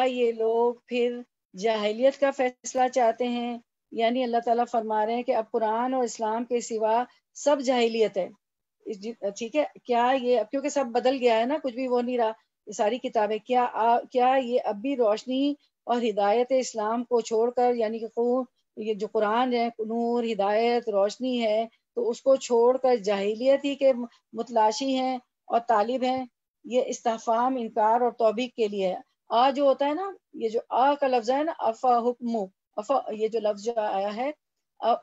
یہ لوگ پھر جاہلیت کا فیصلہ چاہتے ہیں؟ یعنی اللہ تعالیٰ فرما رہے ہیں کہ اب قرآن اور اسلام کے سوا سب جاہلیت ہے، ٹھیک ہے؟ کیا یہ، کیونکہ سب بدل گیا ہے نا، کچھ بھی وہ نہیں رہا، یہ ساری کتابیں، کیا یہ اب بھی روشنی اور ہدایت اسلام کو چھوڑ کر، یعنی کہ یہ جو قرآن ہے، نور، ہدایت، روشنی ہے، تو اس کو چھوڑ کر جاہلیت ہی کے متلاشی ہیں اور طالب ہیں؟ یہ استفہام انکار اور توبیخ کے لیے ہے۔ جو ہوتا ہے نا، یہ جو کا لفظ ہے نا، افا حکمو، یہ جو لفظ جو آیا ہے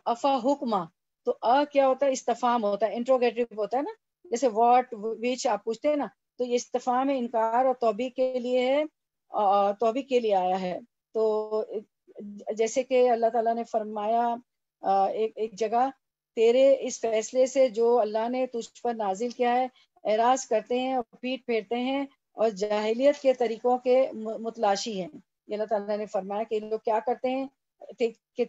افا حکمہ، تو کیا ہوتا ہے؟ استفہام ہوتا ہے، انٹروگیٹو ہوتا ہے نا، جیسے واٹ وچ آپ پوچھتے ہیں نا، تو یہ استفہام انکار اور توبیخ کے لیے ہے، توبیخ کے لیے آیا ہے۔ تو جیسے کہ اللہ تعالیٰ نے فرمایا ایک جگہ، تیرے اس فیصلے سے جو اللہ نے تجھ پر نازل کیا ہے اعراض کرتے ہیں اور پیٹ پھیرتے ہیں اور جاہلیت کے طریقوں کے متلاشی ہیں۔ یہ اللہ تعالیٰ نے فرمایا کہ لوگ کیا کرتے ہیں کہ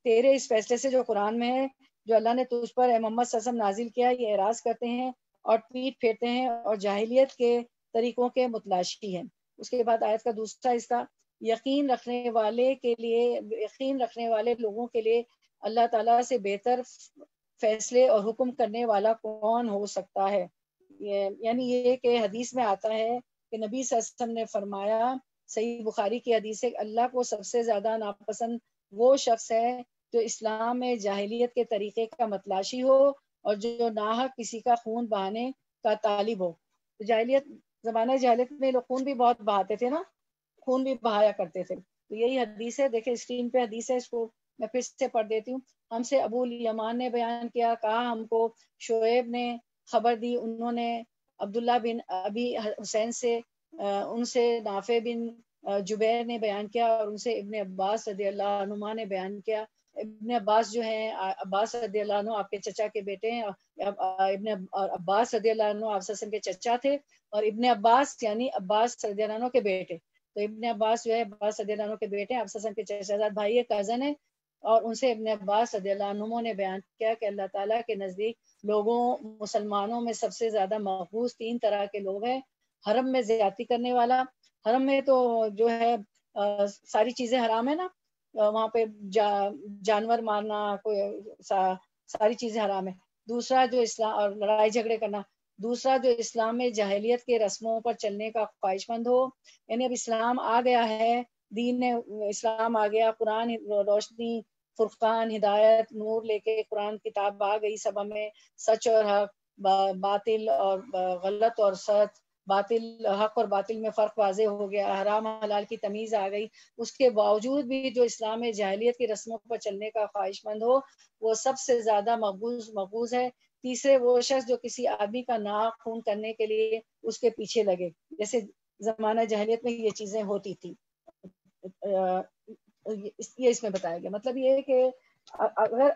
تیرے اس فیصلے سے جو قرآن میں ہے، جو اللہ نے تجھ پر اے محمد صلی اللہ علیہ وسلم نازل کیا، یہ اعراض کرتے ہیں اور پیٹ پھیرتے ہیں اور جاہلیت کے طریقوں کے متلاشی ہیں۔ اس کے بعد آیت کا دوسرا حصہ، یقین رکھنے والے لوگوں کے لیے اللہ تعالیٰ سے بہتر فیصلے اور حکم کرنے والا کون ہو سکتا ہے؟ یعنی یہ کہ حدیث میں آتا ہے کہ نبی صلی اللہ علیہ وسلم نے فرمایا، صحیح بخاری کی حدیث ہے، اللہ کو سب سے زیادہ ناپسند وہ شخص ہے جو اسلام میں جاہلیت کے طریقے کا متلاشی ہو اور جو ناحق کسی کا خون بہانے کا طالب ہو۔ زمانہ جاہلیت میں لوگ خون بھی بہت بہاتے تھے نا، خون بھی بہایا کرتے تھے۔ تو یہی حدیث ہے، دیکھیں اسکرین پہ حدیث ہے، اس کو میں پھر سے پڑھ دیتی ہوں. ہم سے ابو الیمان نے بیان کیا، کہا ہم کو شعیب نے خبر دی، انہوں نے عبداللہ بن ابی حسین سے ان سے نافع بن جبیر نے بیان کیا، اور ان سے ابن عباس رضی اللہ عنہما نے بیان کیا. ابن عباس جو ہیں، عباس رضی اللہ عنہ آپ کے چچا کے بیٹے ہیں. ابن عباس رضی اللہ عنہ آپ وسلم کے چچا تھے، اور ابن عباس یعنی عباس رضی اللہ عنہ کے بیٹے. تو ابن عباس جو ہے عباس رضی اللہ عنہ کے بیٹے ہیں، آپ وسلم کے چچا زاد بھائی ہے، کزن ہے. اور ان سے ابن عباس رضی اللہ عنہ نے بیان کیا کہ اللہ تعالیٰ کے نزدیک لوگوں مسلمانوں میں سب سے زیادہ محفوظ 3 طرح کے لوگ ہیں. حرم میں زیادتی کرنے والا، حرم میں تو جو ہے ساری چیزیں حرام ہے نا، وہاں پہ جانور مارنا، کوئی ساری چیزیں حرام ہے. دوسرا جو اسلام، اور لڑائی جھگڑے کرنا. دوسرا جو اسلام میں جاہلیت کے رسموں پر چلنے کا خواہش مند ہو، یعنی اب اسلام آ گیا ہے، دین اسلام آ گیا، قرآن روشنی، فرقان، ہدایت، نور لے کے قرآن کتاب آ گئی، سب ہمیں سچ اور حق، باطل اور غلط اور سچ، باطل حق اور باطل میں فرق واضح ہو گیا، حرام حلال کی تمیز آ گئی. اس کے باوجود بھی جو اسلام میں جاہلیت کی رسموں پر چلنے کا خواہش مند ہو، وہ سب سے زیادہ مقبوض ہے. تیسرے وہ شخص جو کسی آدمی کا ناک خون کرنے کے لیے اس کے پیچھے لگے، جیسے زمانہ جاہلیت میں یہ چیزیں ہوتی تھی. یہ اس میں بتایا گیا. مطلب یہ ہے کہ اگر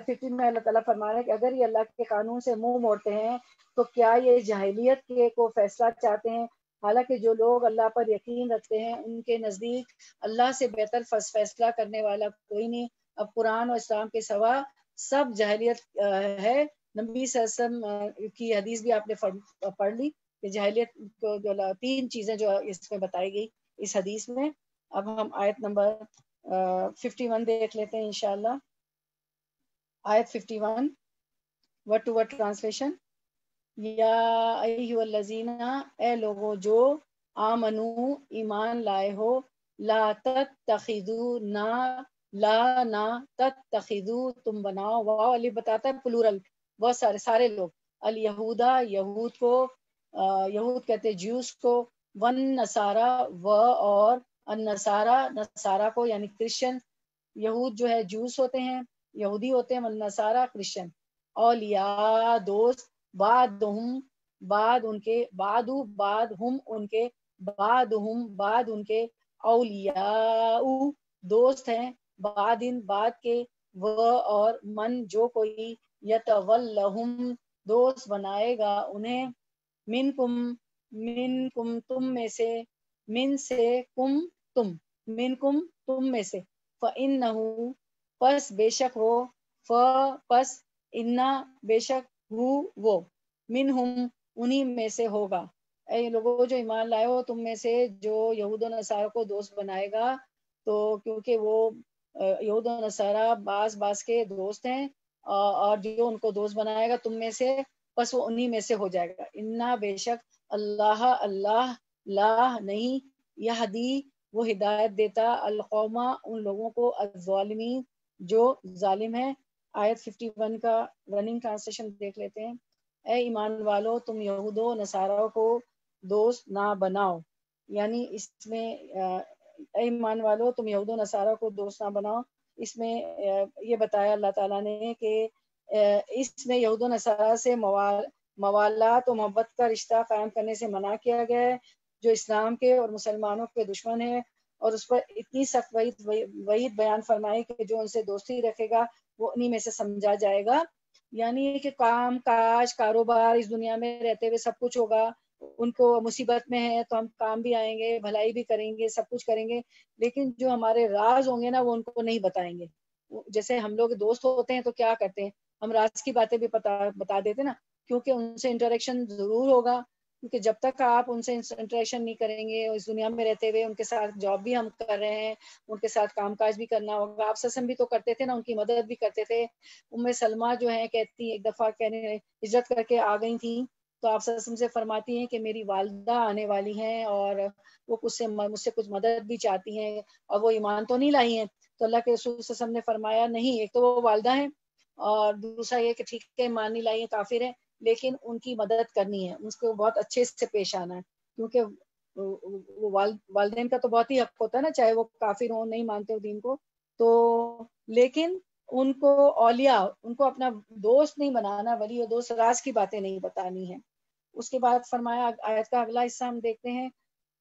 15 میں اللہ تعالیٰ فرما رہا ہے کہ اگر یہ اللہ کے قانون سے منہ موڑتے ہیں تو کیا یہ جاہلیت کے کو فیصلہ چاہتے ہیں؟ حالانکہ جو لوگ اللہ پر یقین رکھتے ہیں ان کے نزدیک اللہ سے بہتر فیصلہ کرنے والا کوئی نہیں. اب قرآن اور اسلام کے سوا سب جاہلیت ہے. نبی صلی اللہ علیہ وسلم کی حدیث بھی آپ نے پڑھ لی کہ جاہلیت کو جو 3 چیزیں جو اس میں بتائی گئی اس حدیث میں. اب ہم آیت نمبر 51 دیکھ لیتے ہیں انشاءاللہ. آیت 51 ورڈ ٹو ورڈ ٹرانسلیشن. یا ایھا الذین، اے لوگو جو آمنو ایمان لائے ہو، لا تتخذوا نہ تتخذوا تم بناؤ، واو علی بتاتا ہے پلورل، بہت سارے لوگ، الیہودا یہود کو، یہود کہتے ہیں جیوز کو، ون نصارا اور النصارا نصارا کو یعنی کرسچن. یہود جو ہے جوس ہوتے ہیں، یہودی ہوتے ہیں، النصارا کرسچن. اولیاء دوست، بعد ان کے، بعد ہم ان کے، اولیاء دوست ہیں، بعد کے، وہ اور من جو کوئی، یتولہم دوست بنائے گا انہیں، منکم تم میں سے، منکم تم میں سے، فإنہ پس بے شک وہ، پس انا بے شک وہ، منہم انہی میں سے ہوگا. اے لوگوں جو ایمان لائے ہو، تم میں سے جو یہود و نصارہ کو دوست بنائے گا، تو کیونکہ وہ یہود و نصارہ بعض کے دوست ہیں، اور جو ان کو دوست بنائے گا تم میں سے، بس وہ انہی میں سے ہو جائے گا. انا بے شک اللہ لا نہیں، یہدی وہ ہدایت دیتا، القوم ان لوگوں کو، الظالمین جو ظالم ہیں. آیت 51 کا رننگ ٹرانسلیشن دیکھ لیتے ہیں. اے ایمان والو تم یہود و نصارہ کو دوست نہ بناؤ، یعنی اس میں اے ایمان والو تم یہود و نصارہ کو دوست نہ بناؤ، اس میں یہ بتایا اللہ تعالیٰ نے کہ اس میں یہود و نصارہ سے موالات و محبت کا رشتہ قائم کرنے سے منع کیا گیا ہے، جو اسلام کے اور مسلمانوں کے دشمن ہیں، اور اس پر اتنی سخت وعید بیان فرمائی کہ جو ان سے دوستی رکھے گا وہ انہی میں سے سمجھا جائے گا. یعنی کہ کام کاج کاروبار اس دنیا میں رہتے ہوئے سب کچھ ہوگا، ان کو مصیبت میں ہے تو ہم کام بھی آئیں گے، بھلائی بھی کریں گے، سب کچھ کریں گے، لیکن جو ہمارے راز ہوں گے نا وہ ان کو نہیں بتائیں گے. جیسے ہم لوگ دوست ہوتے ہیں تو کیا کرتے ہیں، ہم راز کی باتیں بھی بتا دیتے نا، کیونکہ ان سے انٹریکشن ضرور ہوگا، کیونکہ جب تک آپ ان سے انٹریکشن نہیں کریں گے، اس دنیا میں رہتے ہوئے ان کے ساتھ جاب بھی ہم کر رہے ہیں، ان کے ساتھ کام کاج بھی کرنا ہوگا. آپ سسم بھی تو کرتے تھے نا، ان کی مدد بھی کرتے تھے. سلمہ جو ہے کہتی، ایک دفعہ کہنے ہجرت کر کے آ گئی تھیں تو آپ سسم سے فرماتی ہیں کہ میری والدہ آنے والی ہیں اور وہ مجھ سے کچھ مدد بھی چاہتی ہیں، اور وہ ایمان تو نہیں لائی ہیں. تو اللہ کے رسول صلی اللہ علیہ وسلم نے فرمایا نہیں، ایک تو وہ والدہ ہیں، اور دوسرا یہ کہ ٹھیک ہے ایمان نہیں لائی ہیں، کافر ہیں، لیکن ان کی مدد کرنی ہے، اس کو بہت اچھے سے پیش آنا ہے، کیونکہ والدین کا تو بہت ہی حق ہوتا ہے نا، چاہے وہ کافر ہوں، نہیں مانتے ہو دین کو، تو لیکن ان کو اولیاء، ان کو اپنا دوست نہیں بنانا، ولی و دوست، راز کی باتیں نہیں بتانی ہیں۔ اس کے بعد فرمایا، آیت کا اگلا حصہ ہم دیکھتے ہیں،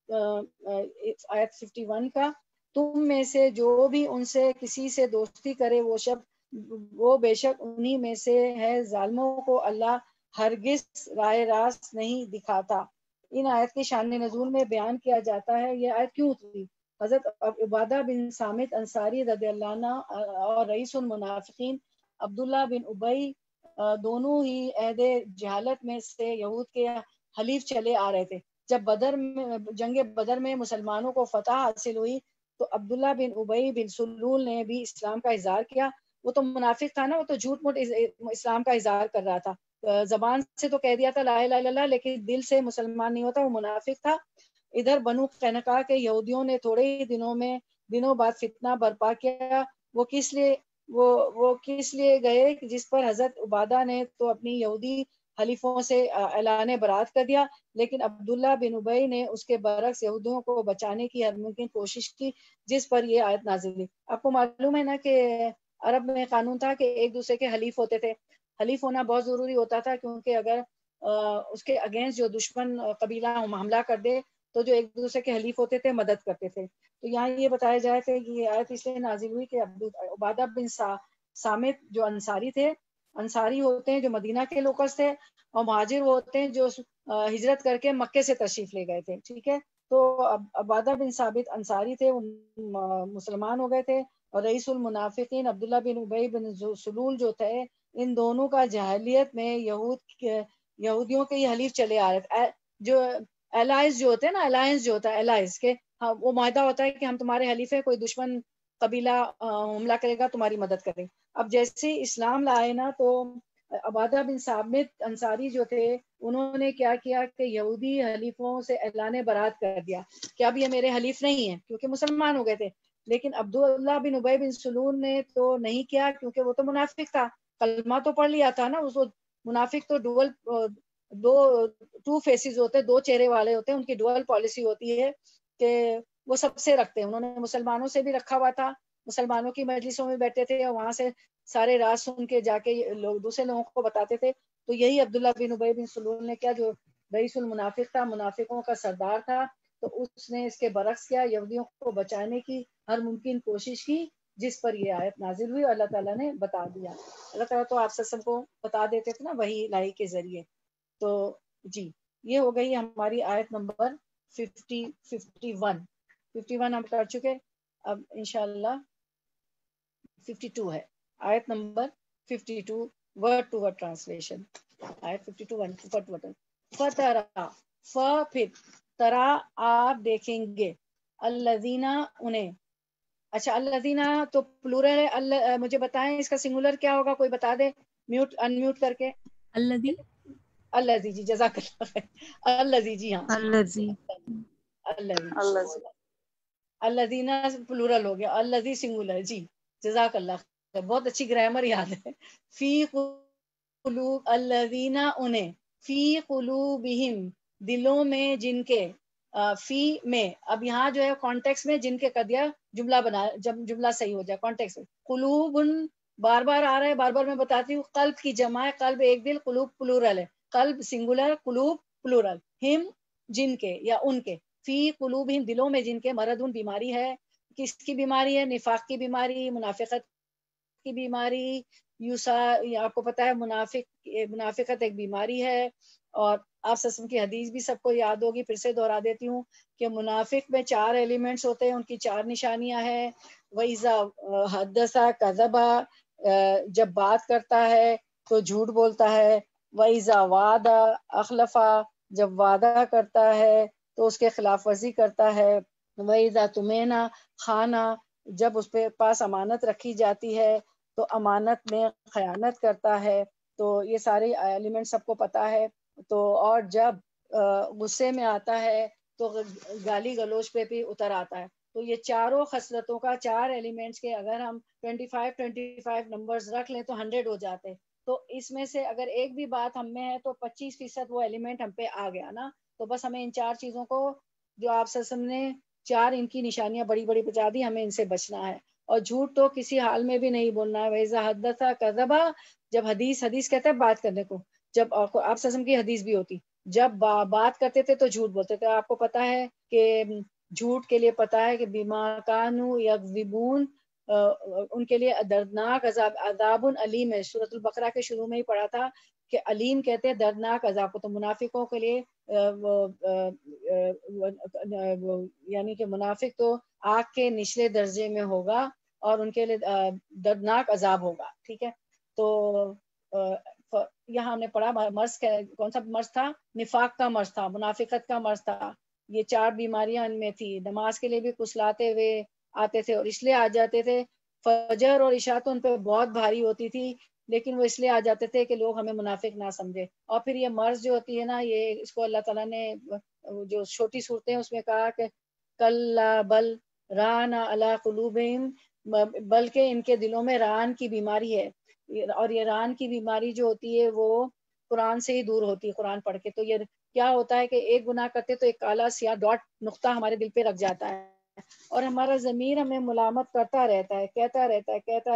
آیت 51 کا، تم میں سے جو بھی ان سے کسی سے دوستی کرے وہ بے شک انہی میں سے ہے، ظالموں کو اللہ ہرگز راہ راست نہیں دکھاتا۔ ان آیت کے شان نزول میں بیان کیا جاتا ہے یہ آیت کیوں اتری۔ حضرت عبادہ بن صامت انصاری رضی اللہ عنہ اور رئیس المنافقین عبداللہ بن ابی دونوں ہی عہد جہالت میں سے یہود کے حلیف چلے آ رہے تھے۔ جب جنگ بدر میں مسلمانوں کو فتح حاصل ہوئی تو عبداللہ بن ابی بن سلول نے بھی اسلام کا اظہار کیا۔ وہ تو منافق تھا نا، وہ تو جھوٹ موٹ اسلام کا اظہار کر رہا تھا، زبان سے تو کہہ دیا تھا لا الہ الا اللہ، لیکن دل سے مسلمان نہیں ہوتا، وہ منافق تھا۔ ادھر بنو قینقاع کے یہودیوں نے تھوڑے ہی دنوں بعد فتنہ برپا کیا۔ وہ کس لیے گئے جس پر حضرت عبادہ نے تو اپنی یہودی حلیفوں سے اعلان برات کر دیا، لیکن عبداللہ بن ابی نے اس کے برعکس یہودیوں کو بچانے کی ہر ممکن کوشش کی، جس پر یہ آیت نازل ہوئی۔ آپ کو معلوم ہے نا کہ عرب میں قانون تھا کہ ایک دوسرے کے حلیف ہوتے تھے۔ حلیف ہونا بہت ضروری ہوتا تھا، کیونکہ اگر اس کے اگینسٹ جو دشمن قبیلہ حملہ کر دے تو جو ایک دوسرے کے حلیف ہوتے تھے مدد کرتے تھے۔ تو یہاں یہ بتایا جائے کہ یہ آیت اس لیے نازل ہوئی کہ عبادہ بن صامت جو انصاری تھے، انصاری ہوتے ہیں جو مدینہ کے لوکلس تھے، اور مہاجر وہ ہوتے ہیں جو ہجرت کر کے مکے سے تشریف لے گئے تھے، ٹھیک ہے۔ تو عبادہ بن ثابت انصاری تھے، وہ مسلمان ہو گئے تھے، اور رئیس المنافقین عبداللہ بن ابی بن سلول جو تھے، ان دونوں کا جاہلیت میں یہودیوں کے یہ حلیف چلے آ رہے تھے۔ جو الائز جو ہوتے ہیں نا، الائنس جو ہوتا ہے الائز کے، وہ معاہدہ ہوتا ہے کہ ہم تمہارے حلیف ہیں، کوئی دشمن قبیلہ حملہ کرے گا تمہاری مدد کریں۔ اب جیسے اسلام لائے نا، تو عبادہ بن صامت انصاری جو تھے انہوں نے کیا کیا کہ یہودی حلیفوں سے اعلان برات کر دیا کہ اب یہ میرے حلیف نہیں ہیں، کیونکہ مسلمان ہو گئے تھے۔ لیکن عبداللہ بن ابی بن سلول نے تو نہیں کیا، کیونکہ وہ تو منافق تھا، کلمہ تو پڑھ لیا تھا نا۔ اس منافق تو ٹو فیسز ہوتے ہیں، دو چہرے والے ہوتے ہیں، ان کی ڈوئل پالیسی ہوتی ہے کہ وہ سب سے رکھتے ہیں۔ انہوں نے مسلمانوں سے بھی رکھا ہوا تھا، مسلمانوں کی مجلسوں میں بیٹھتے تھے اور وہاں سے سارے راز سن کے جا کے دوسرے لوگوں کو بتاتے تھے۔ تو یہی عبداللہ بن ابی بن سلول نے کیا، جو رئیس المنافق تھا، منافقوں کا سردار تھا، تو اس نے اس کے برعکس کیا، یہودیوں کو بچانے کی ہر ممکن کوشش کی، جس پر یہ آیت نازل ہوئی، اللہ تعالیٰ نے بتا دیا۔ اللہ تعالیٰ تو آپ سب کو بتا دیتے تھے نا وحی الہی کے ذریعے۔ تو جی، یہ ہو گئی ہماری آیت نمبر 51 ہم کر چکے۔ اب انشاءاللہ 52 ہے، آیت نمبر 52، ورڈ ٹو ورڈ ٹرانسلیشن۔ آیت 52 فترا، پھر ترا آپ دیکھیں گے، الذین انہیں، اچھا الذین تو پلورل ہے، مجھے بتائیں اس کا سنگولر کیا ہوگا، کوئی بتا دے میوٹ انمیوٹ کر کے۔ الذی، الذی، جی جزاک اللہ خیر، الذی، جی ہاں، الذی، الذین پلورل ہو گیا، الذی سنگولر، جی جزاک اللہ خیر، بہت اچھی گرامر یاد ہے۔ فی قلوب الذین انہیں، فی قلوبہم دلوں میں جن کے، فی میں، اب یہاں جو ہے کانٹیکس میں جن کے کر دیا جملہ بنا، جب جملہ صحیح ہو جائے کانٹیکس میں۔ قلوب بار بار آ رہا ہے، بار بار میں بتاتی ہوں، قلب کی جمع ہے، قلب ایک دل، قلوب پلورل ہے، قلب سنگولر، قلوب پلورل، ہم جن کے یا ان کے، فی قلوبہم دلوں میں جن کے، مرض بیماری ہے۔ کس کی بیماری ہے؟ نفاق کی بیماری، منافقت کی بیماری، آپ کو پتا ہے منافقت ایک بیماری ہے، اور آپ سسم کی حدیث بھی سب کو یاد ہوگی، پھر سے دہرا دیتی ہوں کہ منافق میں 4 ایلیمنٹس ہوتے ہیں، ان کی 4 نشانیاں ہیں۔ وَإِذَا حَدَّثَ كَذَبَ، جب بات کرتا ہے تو جھوٹ بولتا ہے۔ وَإِذَا وَعَدَ أَخْلَفَ، جب وعدہ کرتا ہے تو اس کے خلاف ورزی کرتا ہے۔ وَإِذَا تُمِنَ خَانَ، جب اس پہ پاس امانت رکھی جاتی ہے تو امانت میں خیانت کرتا ہے۔ تو یہ سارے ایلیمنٹ سب کو پتا ہے۔ تو اور جب غصے میں آتا ہے تو گالی گلوچ پہ بھی اتر آتا ہے۔ تو یہ چاروں خصلتوں کا، 4 ایلیمنٹس کے اگر ہم 25 نمبرز رکھ لیں تو 100 ہو جاتے ہیں۔ تو اس میں سے اگر ایک بھی بات ہم میں ہے تو 25% وہ ایلیمنٹ ہم پہ آ گیا نا۔ تو بس ہمیں ان 4 چیزوں کو، جو آپ سسم نے 4 ان کی نشانیاں بڑی بڑی بتا دی، ہمیں ان سے بچنا ہے۔ اور جھوٹ تو کسی حال میں بھی نہیں بولنا ہے. وَإِذَا حَدَّثَ كَذَبَ، جب حدیث کہتے ہیں بات کرنے کو، جب آپ صلی اللہ علیہ وسلم کی حدیث بھی ہوتی، جب بات کرتے تھے تو جھوٹ بولتے تھے. آپ کو پتا ہے کہ جھوٹ کے لیے پتا ہے کہ بما کانوا یکذبون، ان کے لیے دردناک عذاب علیم ہے. سورۃ البقرہ کے شروع میں ہی پڑھا تھا کہ علیم کہتے ہیں دردناک عذاب کو. تو منافقوں کے لیے یعنی کہ منافق تو آگ کے نچلے درجے میں ہوگا اور ان کے لیے دردناک عذاب ہوگا. ٹھیک ہے، تو یہاں ہم نے پڑھا مرض کون سا مرض تھا؟ نفاق کا مرض تھا، منافقت کا مرض تھا. یہ 4 بیماریاں ان میں تھی. نماز کے لیے بھی کسلاتے ہوئے آتے تھے اور اس لیے آ جاتے تھے. فجر اور عشاء تو ان پہ بہت بھاری ہوتی تھی، لیکن وہ اس لیے آ جاتے تھے کہ لوگ ہمیں منافق نہ سمجھے. اور پھر یہ مرض جو ہوتی ہے نا، یہ اس کو اللہ تعالیٰ نے جو چھوٹی صورتیں اس میں کہا کہ کلا بل ران علی قلوبہم، بلکہ ان کے دلوں میں ران کی بیماری ہے. اور یہ ران کی بیماری جو ہوتی ہے وہ قرآن سے ہی دور ہوتی ہے. قرآن پڑھ کے تو یہ کیا ہوتا ہے کہ ایک گناہ کرتے تو ایک کالا سیاہ ڈاٹ نقطہ ہمارے دل پہ رکھ جاتا ہے اور ہمارا ضمیر ہمیں ملامت کرتا رہتا ہے، کہتا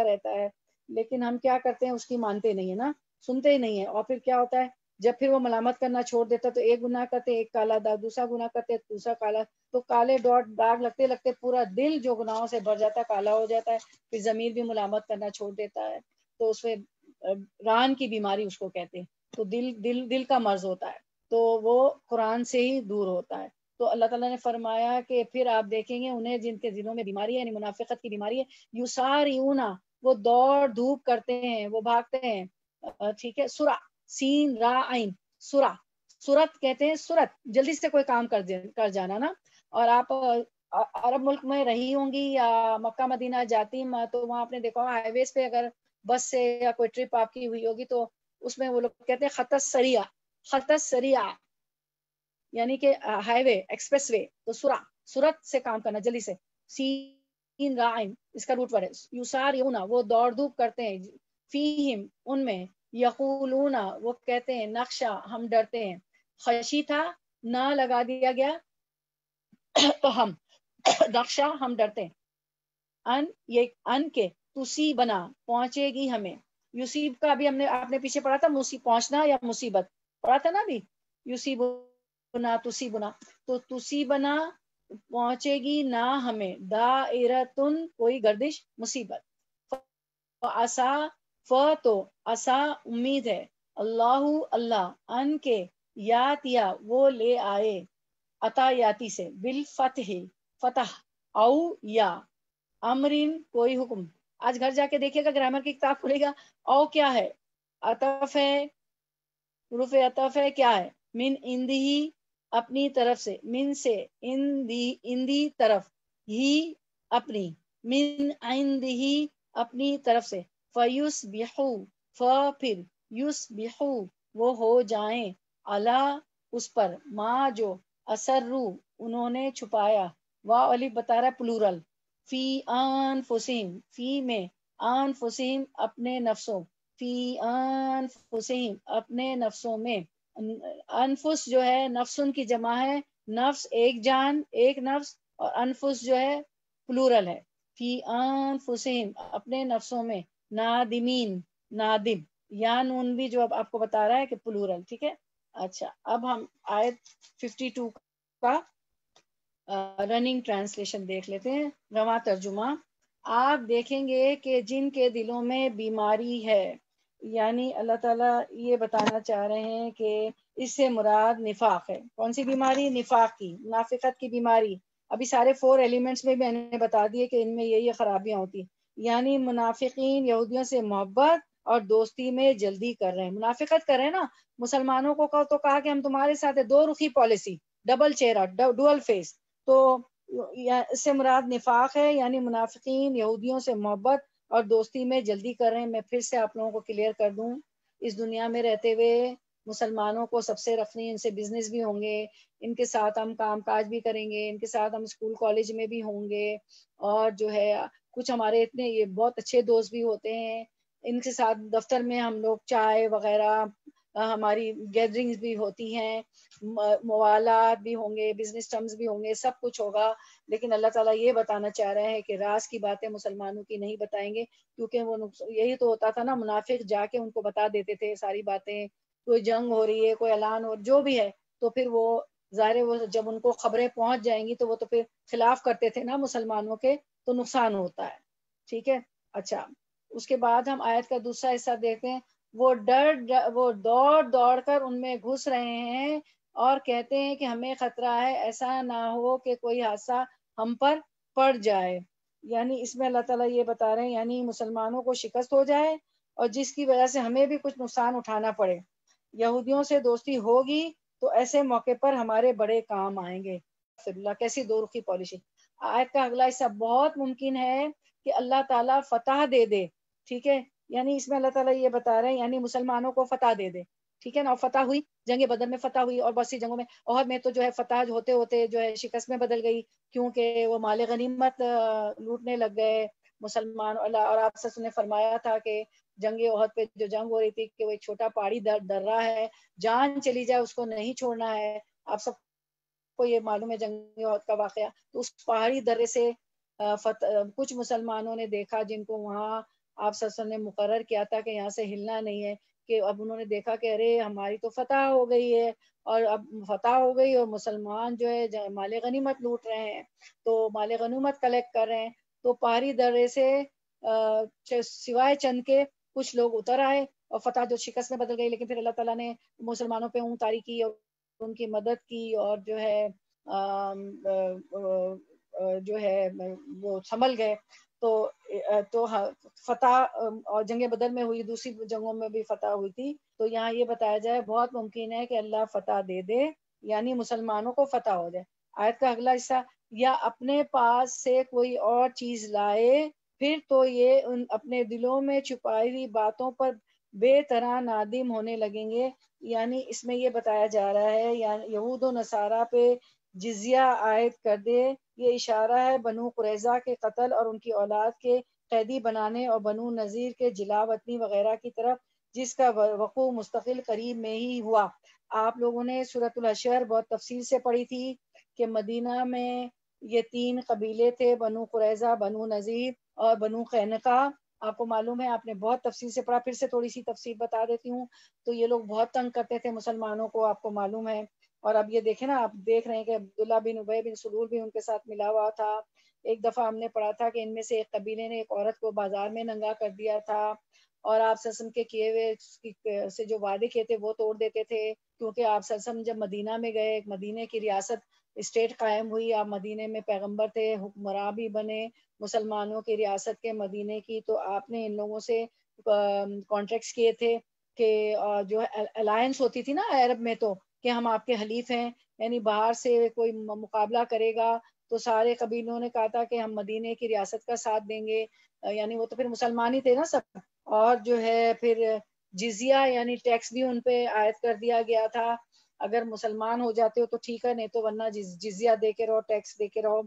رہتا ہے. لیکن ہم کیا کرتے ہیں؟ اس کی مانتے نہیں ہے نا، سنتے ہی نہیں ہے. اور پھر کیا ہوتا ہے؟ جب پھر وہ ملامت کرنا چھوڑ دیتا تو ایک گناہ کرتے ایک کالا داغ، دوسرا گناہ کرتے دوسرا کالا، تو کالے ڈاٹ داغ لگتے لگتے پورا دل جو گناہوں سے بھر جاتا ہے، کالا ہو جاتا ہے. پھر ضمیر بھی ملامت کرنا چھوڑ دیتا ہے. تو اس میں ران کی بیماری اس کو کہتے ہیں. تو دل کا مرض ہوتا ہے، تو وہ قرآن سے ہی دور ہوتا ہے. تو اللہ تعالیٰ نے فرمایا کہ پھر آپ دیکھیں گے انہیں جن کے دلوں میں بیماری ہے، یعنی منافقت کی بیماری ہے، یساریونا، وہ دوڑ دھوپ کرتے ہیں، وہ بھاگتے ہیں. ٹھیک ہے، سورہ سین را عین، سورہ سورت کہتے ہیں سورت، جلدی سے کوئی کام کر جانا نا. اور آپ عرب ملک میں رہی ہوں گی یا مکہ مدینہ جاتی تو وہاں آپ نے دیکھا ہائی ویز پہ اگر بس سے یا کوئی ٹرپ آپ کی ہوئی ہوگی تو اس میں وہ لوگ کہتے ہیں خط سریع، یعنی کہ ہائی وے، ایکسپریس وے. تو سورت سے کام کرنا جلدی سے. سین رائن اس کا روٹ ورڈ ہے. یساریونا، وہ دوڑ دھوپ کرتے ہیں. فیہم، ان میں. یقولون، وہ کہتے ہیں. نخشا، ہم ڈرتے ہیں. خشی تھا نہ لگا دیا گیا تو ہم نخشا، ہم ڈرتے ہیں. ان کے تسی بنا، پہنچے گی ہمیں. یوسیب کا بھی ہم نے آپ نے پیچھے پڑھا تھا، پہنچنا یا مصیبت پڑھا تھا نا ابھی. یوسیب بنا، تسی بنا، تو تسی بنا پہنچے گی نہ ہمیں. دائرتن، کوئی گردش، مصیبت. آسا، تو آسا امید ہے. اللہ ان کے یاتیا، وہ لے آئے. عطا یاتی سے. بالفتح، فتح. او یا امرین، کوئی حکم. آج گھر جا کے دیکھیے گا، گرامر کی کتاب کھلے گا. او کیا ہے؟ عطف ہے، حروف عطف ہے. کیا ہے؟ من اندی، اپنی طرف سے. من سے، اندی طرف، ہی اپنی. من عندہی، اپنی طرف سے. فیصبحوا، پھر. یصبحوا، وہ ہو جائیں. علی، اس پر. ما، جو. اسروا، انہوں نے چھپایا. واو الف بتا رہا ہے پلورل. فی انفسہم، فی میں. انفسہم، اپنے نفسوں. فی انفسہم، اپنے نفسوں میں. انفس جو ہے نفسن کی جمع ہے. نفس ایک جان، ایک نفس. اور انفس جو ہے پلورل ہے. فی انفسہم، اپنے نفسوں میں. نادمین، نادم. یا نون بھی جو اب آپ کو بتا رہا ہے کہ پلورل. ٹھیک ہے. اچھا، اب ہم آیت 52 کا رننگ ٹرانسلیشن دیکھ لیتے ہیں، رواں ترجمہ. آپ دیکھیں گے کہ جن کے دلوں میں بیماری ہے، یعنی اللہ تعالیٰ یہ بتانا چاہ رہے ہیں کہ اس سے مراد نفاق ہے. کون سی بیماری؟ نفاق کی، منافقت کی بیماری. ابھی سارے 4 ایلیمنٹس میں میں نے بتا دیے کہ ان میں یہ خرابیاں ہوتی. یعنی منافقین یہودیوں سے محبت اور دوستی میں جلدی کر رہے ہیں. منافقت کر رہے ہیں نا. مسلمانوں کو تو کہا کہ ہم تمہارے ساتھ دو رخی پالیسی، ڈبل چہرہ، ڈوئل فیس. تو اس سے مراد نفاق ہے، یعنی منافقین یہودیوں سے محبت اور دوستی میں جلدی کر رہے ہیں. میں پھر سے آپ لوگوں کو کلیئر کر دوں، اس دنیا میں رہتے ہوئے مسلمانوں کو سب سے رکھنی، ان سے بزنس بھی ہوں گے، ان کے ساتھ ہم کام کاج بھی کریں گے، ان کے ساتھ ہم اسکول کالج میں بھی ہوں گے. اور جو ہے کچھ ہمارے اتنے یہ بہت اچھے دوست بھی ہوتے ہیں، ان کے ساتھ دفتر میں ہم لوگ چائے وغیرہ ہماری گیدرنگز بھی ہوتی ہیں، موالات بھی ہوں گے، بزنس ٹرمز بھی ہوں گے، سب کچھ ہوگا، لیکن اللہ تعالیٰ یہ بتانا چاہ رہے ہیں کہ راز کی باتیں مسلمانوں کی نہیں بتائیں گے، کیونکہ وہ یہی تو ہوتا تھا نا، منافق جا کے ان کو بتا دیتے تھے ساری باتیں، کوئی جنگ ہو رہی ہے، کوئی اعلان ہو جو بھی ہے، تو پھر وہ ظاہر ہے وہ جب ان کو خبریں پہنچ جائیں گی تو وہ تو پھر خلاف کرتے تھے نا مسلمانوں کے، تو نقصان ہوتا ہے. ٹھیک ہے. اچھا، اس کے بعد ہم آیت کا دوسرا حصہ دیکھتے ہیں. وہ دوڑ دوڑ کر ان میں گھس رہے ہیں اور کہتے ہیں کہ ہمیں خطرہ ہے، ایسا نہ ہو کہ کوئی حادثہ ہم پر پڑ جائے. یعنی اس میں اللہ تعالیٰ یہ بتا رہے ہیں یعنی مسلمانوں کو شکست ہو جائے اور جس کی وجہ سے ہمیں بھی کچھ نقصان اٹھانا پڑے. یہودیوں سے دوستی ہوگی تو ایسے موقع پر ہمارے بڑے کام آئیں گے. اللہ کیسی دو رخی پالیسی. آیت کا اگلا حصہ بہت ممکن ہے کہ اللہ تعالیٰ فتح دے دے. ٹھیک ہے، یعنی اس میں اللہ تعالیٰ یہ بتا رہے ہیں یعنی مسلمانوں کو فتح دے دے. ٹھیک ہے نا، اور فتح ہوئی، جنگ بدر میں فتح ہوئی اور بہت سی جنگوں میں، احد میں تو جو ہے فتح ہوتے ہوتے جو ہے شکست میں بدل گئی، کیونکہ وہ مال غنیمت لوٹنے لگ گئے مسلمان. اور آپ سے نے فرمایا تھا کہ جنگ احد پہ جو جنگ ہو رہی تھی کہ وہ ایک چھوٹا پہاڑی درہ ہے، جان چلی جائے اس کو نہیں چھوڑنا ہے. آپ سب کو یہ معلوم ہے جنگ احد کا واقعہ. تو اس پہاڑی درے سے کچھ مسلمانوں نے دیکھا جن کو وہاں آپ سسن نے مقرر کیا تھا کہ یہاں سے ہلنا نہیں ہے، کہ اب انہوں نے دیکھا کہ ارے ہماری تو فتح ہو گئی ہے، اور اب فتح ہو گئی اور مسلمان جو ہے مال غنیمت لوٹ رہے ہیں، تو مال غنیمت کلیکٹ کر رہے ہیں. تو پہاڑی درے سے سوائے چند کے کچھ لوگ اتر آئے اور فتح جو شکست میں بدل گئی. لیکن پھر اللہ تعالیٰ نے مسلمانوں پہ اونگ طاری کی اور ان کی مدد کی، اور جو ہے جو ہے وہ سنبھل گئے. تو فتح اور جنگ بدر میں ہوئی، دوسری جنگوں میں بھی فتح ہوئی تھی. تو یہاں یہ بتایا جائے بہت ممکن ہے کہ اللہ فتح دے دے، یعنی مسلمانوں کو فتح ہو جائے. آیت کا اگلا حصہ، یا اپنے پاس سے کوئی اور چیز لائے، پھر تو یہ ان اپنے دلوں میں چھپائی ہوئی باتوں پر بے طرح نادم ہونے لگیں گے. یعنی اس میں یہ بتایا جا رہا ہے یعنی یہود و نصارہ پہ جزیہ عائد کر دے. یہ اشارہ ہے بنو قریظہ کے قتل اور ان کی اولاد کے قیدی بنانے اور بنو نذیر کے جلا وطنی وغیرہ کی طرف، جس کا وقوع مستقل قریب میں ہی ہوا. آپ لوگوں نے سورۃ الحشر بہت تفصیل سے پڑھی تھی کہ مدینہ میں یہ 3 قبیلے تھے، بنو قریظہ، بنو نذیر اور بنو قینقاع. آپ کو معلوم ہے، آپ نے بہت تفصیل سے پڑھا، پھر سے تھوڑی سی تفصیل بتا دیتی ہوں. تو یہ لوگ بہت تنگ کرتے تھے مسلمانوں کو، آپ کو معلوم ہے. اور اب یہ دیکھیں نا، آپ دیکھ رہے ہیں کہ عبداللہ بن ابی بن سلول بھی ان کے ساتھ ملا ہوا تھا. ایک دفعہ ہم نے پڑھا تھا کہ ان میں سے ایک قبیلے نے ایک عورت کو بازار میں ننگا کر دیا تھا، اور آپ سسم کے کیے ہوئے سے جو وعدے کیے تھے وہ توڑ دیتے تھے. کیونکہ آپ سسم جب مدینہ میں گئے، مدینہ کی ریاست اسٹیٹ قائم ہوئی، آپ مدینہ میں پیغمبر تھے، حکمراں بھی بنے مسلمانوں کی ریاست کے مدینہ کی. تو آپ نے ان لوگوں سے کانٹریکٹس کیے تھے کہ جو الائنس ہوتی تھی نا عرب میں، تو کہ ہم آپ کے حلیف ہیں، یعنی باہر سے کوئی مقابلہ کرے گا تو سارے قبیلوں نے کہا تھا کہ ہم مدینہ کی ریاست کا ساتھ دیں گے. یعنی وہ تو پھر مسلمان ہی تھے نا سب. اور جو ہے پھر جزیہ یعنی ٹیکس بھی ان پہ عائد کر دیا گیا تھا. اگر مسلمان ہو جاتے ہو تو ٹھیک ہے، نہیں تو ورنہ جزیہ دے کے رہو، ٹیکس دے کے رہو.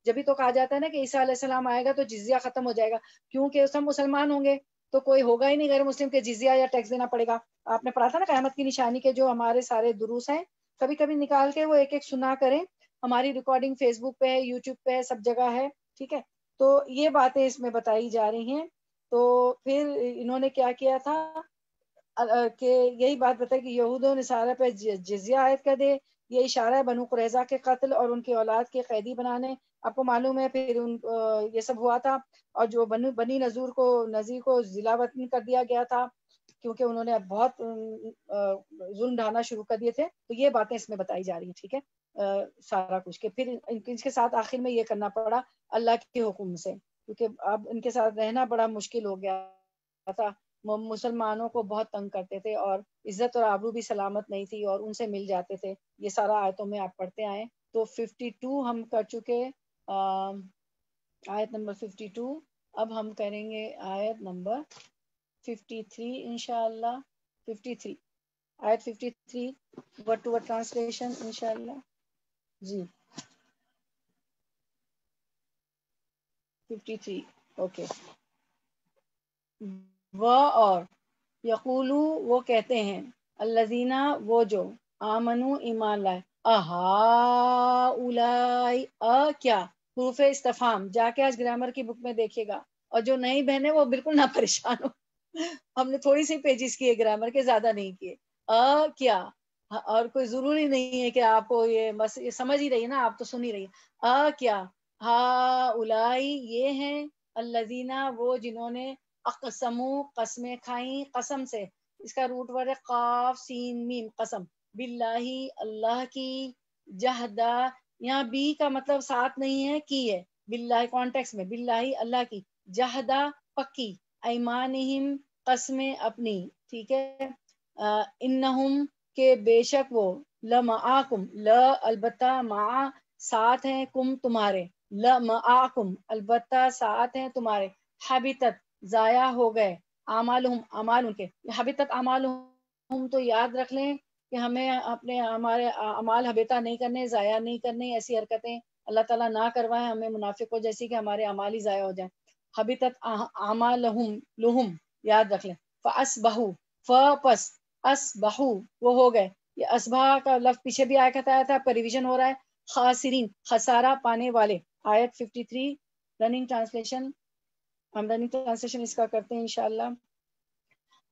جبھی تو کہا جاتا ہے نا کہ عیسیٰ علیہ السلام آئے گا تو جزیہ ختم ہو جائے گا، کیونکہ سب مسلمان ہوں گے تو کوئی ہوگا ہی نہیں غیر مسلم کے جزیہ یا ٹیکس دینا پڑے گا. آپ نے پڑھا تھا نا قیامت کی نشانی کے جو ہمارے سارے دروس ہیں، کبھی کبھی نکال کے وہ ایک ایک سنا کریں. ہماری ریکارڈنگ فیس بک پہ ہے، یوٹیوب پہ ہے، سب جگہ ہے. ٹھیک ہے، تو یہ باتیں اس میں بتائی جا رہی ہیں. تو پھر انہوں نے کیا کیا تھا کہ یہی بات بتائی کہ یہود و نصارہ پہ جزیہ عائد کر دے. یہ اشارہ ہے بنو قریظہ کے قتل اور ان کی اولاد کے قیدی بنانے. آپ کو معلوم ہے پھر یہ سب ہوا تھا. اور جو بنی نذیر کو ضلع وطن کر دیا گیا تھا، کیونکہ انہوں نے بہت ظلم ڈھانا شروع کر دیے تھے. تو یہ باتیں اس میں بتائی جا رہی ہیں. ٹھیک ہے، سارا کچھ کہ پھر ان کے ساتھ آخر میں یہ کرنا پڑا اللہ کے حکم سے، کیونکہ اب ان کے ساتھ رہنا بڑا مشکل ہو گیا تھا. مسلمانوں کو بہت تنگ کرتے تھے اور عزت اور آبرو بھی سلامت نہیں تھی اور ان سے مل جاتے تھے. یہ سارا آیتوں میں آپ پڑھتے آئے. تو 52 ہم کر چکے، آیت نمبر 52. اب ہم کریں گے آیت نمبر 53 انشاءاللہ. 53 آیت 53 ورڈ ٹو ورڈ ٹرانسلیشن انشاءاللہ. جی 53 اوکے. وہ اور یقولو وہ کہتے ہیں، الذین وہ جو آمنو ایمان لائے اہا اولائی کیا حروف استفہام جا کے آج گرامر کی بک میں دیکھیے گا، اور جو نئی بہنیں وہ بالکل نہ پریشان ہو، ہم نے تھوڑی سی پیجز کیے گرامر کے، زیادہ نہیں کیے. کیا، اور کوئی ضروری نہیں ہے کہ آپ کو یہ بس یہ سمجھ ہی رہی ہے نا، آپ تو سن ہی رہی ہیں. کیا ہا اولائی یہ ہیں، الذین وہ جنہوں نے اقسموا قسمیں کھائیں، قسم سے اس کا روٹ ورڈ ہے قاف سین میم قسم، باللہ اللہ کی، جہدا یہاں بی کا مطلب ساتھ نہیں ہے کی ہے، باللہ کانٹیکس میں باللہ اللہ کی، جہدا پکی، ایمانہم قسمیں اپنی، ٹھیک ہے. انہم کے بے شک وہ، لمعاکم البتہ مع ساتھ ہیں، کم تمہارے، لمعاکم البتہ ساتھ ہیں تمہارے، حبتت ضائع ہو گئے، اعمالہم اعمال ان کے، حبتت اعمالہم تو یاد رکھ لیں کہ ہمیں اپنے ہمارے اعمال حبیطہ نہیں کرنے، ضائع نہیں کرنے، ایسی حرکتیں اللہ تعالیٰ نہ کروائیں ہمیں منافقوں جیسی کہ ہمارے اعمال ہی ضائع ہو جائیں. حبیطت اعمالہم لہم یاد رکھ لیں. فاصبحوا پس اصبحوا وہ ہو گئے، یہ اصبح کا لفظ پیچھے بھی آیا تھا، پریویژن ہو رہا ہے، خاسرین خسارہ پانے والے. آیت 53 رننگ ٹرانسلیشن، ہم رننگ ٹرانسلیشن اس کا کرتے ہیں انشاءاللہ.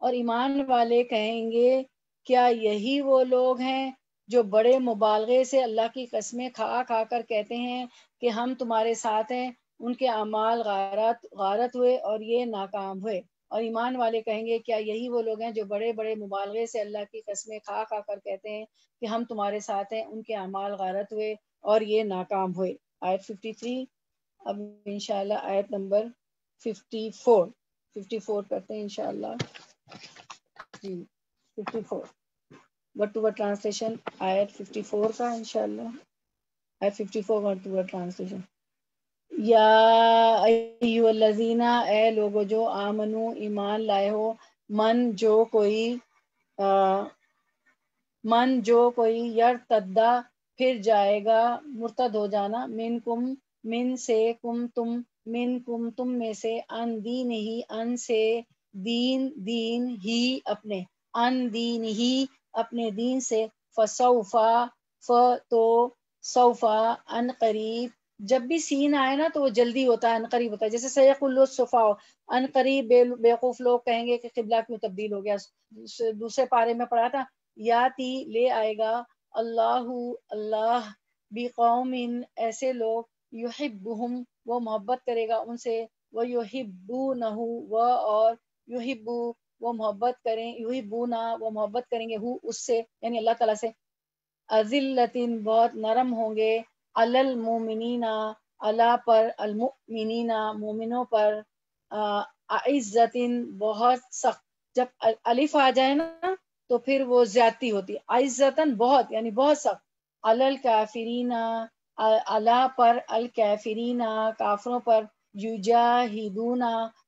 اور ایمان والے کہیں گے کیا یہی وہ لوگ ہیں جو بڑے مبالغے سے اللہ کی قسمیں کھا کھا کر کہتے ہیں کہ ہم تمہارے ساتھ ہیں، ان کے اعمال غارت ہوئے اور یہ ناکام ہوئے. اور ایمان والے کہیں گے کیا یہی وہ لوگ ہیں جو بڑے بڑے مبالغے سے اللہ کی قسمیں کھا کھا کر کہتے ہیں کہ ہم تمہارے ساتھ ہیں، ان کے اعمال غارت ہوئے اور یہ ناکام ہوئے. آیت 53. اب انشاءاللہ آیت نمبر 54 کرتے ہیں انشاءاللہ. جی 54 ورڈ ٹو ورڈ ٹرانسلیشن آیت 54 کا انشاءاللہ. آیت 54 ورڈ ٹو ورڈ ٹرانسلیشن. یا ایھا الذین اے لوگو جو آمنو ایمان لائے ہو، من جو کوئی یرتدا پھر جائے گا، مرتد ہو جانا، من سے کم تم میں سے، ان دین ہی ان سے دین ہی اپنے، ان دین ہی اپنے دین سے، تو سوفا ان قریب، جب بھی سین آئے نا تو وہ جلدی ہوتا ہے، ان قریب ہوتا ہے. جیسے سیقول السفہاء ان قریب بیوقوف لوگ کہیں گے کہ قبلہ کیوں تبدیل ہو گیا. دوسرے پارے میں پڑھا تھا، یاتی لے آئے گا، اللہ بقوم ایسے لوگ، یحبہم وہ محبت کرے گا ان سے، وہ یحبونہ وہ اور یحبو وہ محبت کریں، یحبونا وہ محبت کریں گے ہو اس سے یعنی اللہ تعالیٰ سے. اذلتن بہت نرم ہوں گے، علی المؤمنین اللہ پر، المؤمنین مومنوں پر، اعزتن بہت سخت. جب الف آ جائے نا تو پھر وہ زیادتی ہوتی ہے، عزتن بہت یعنی بہت سخت، علی الکافرین اللہ پر، الکافرین کافروں پر، یجاہدون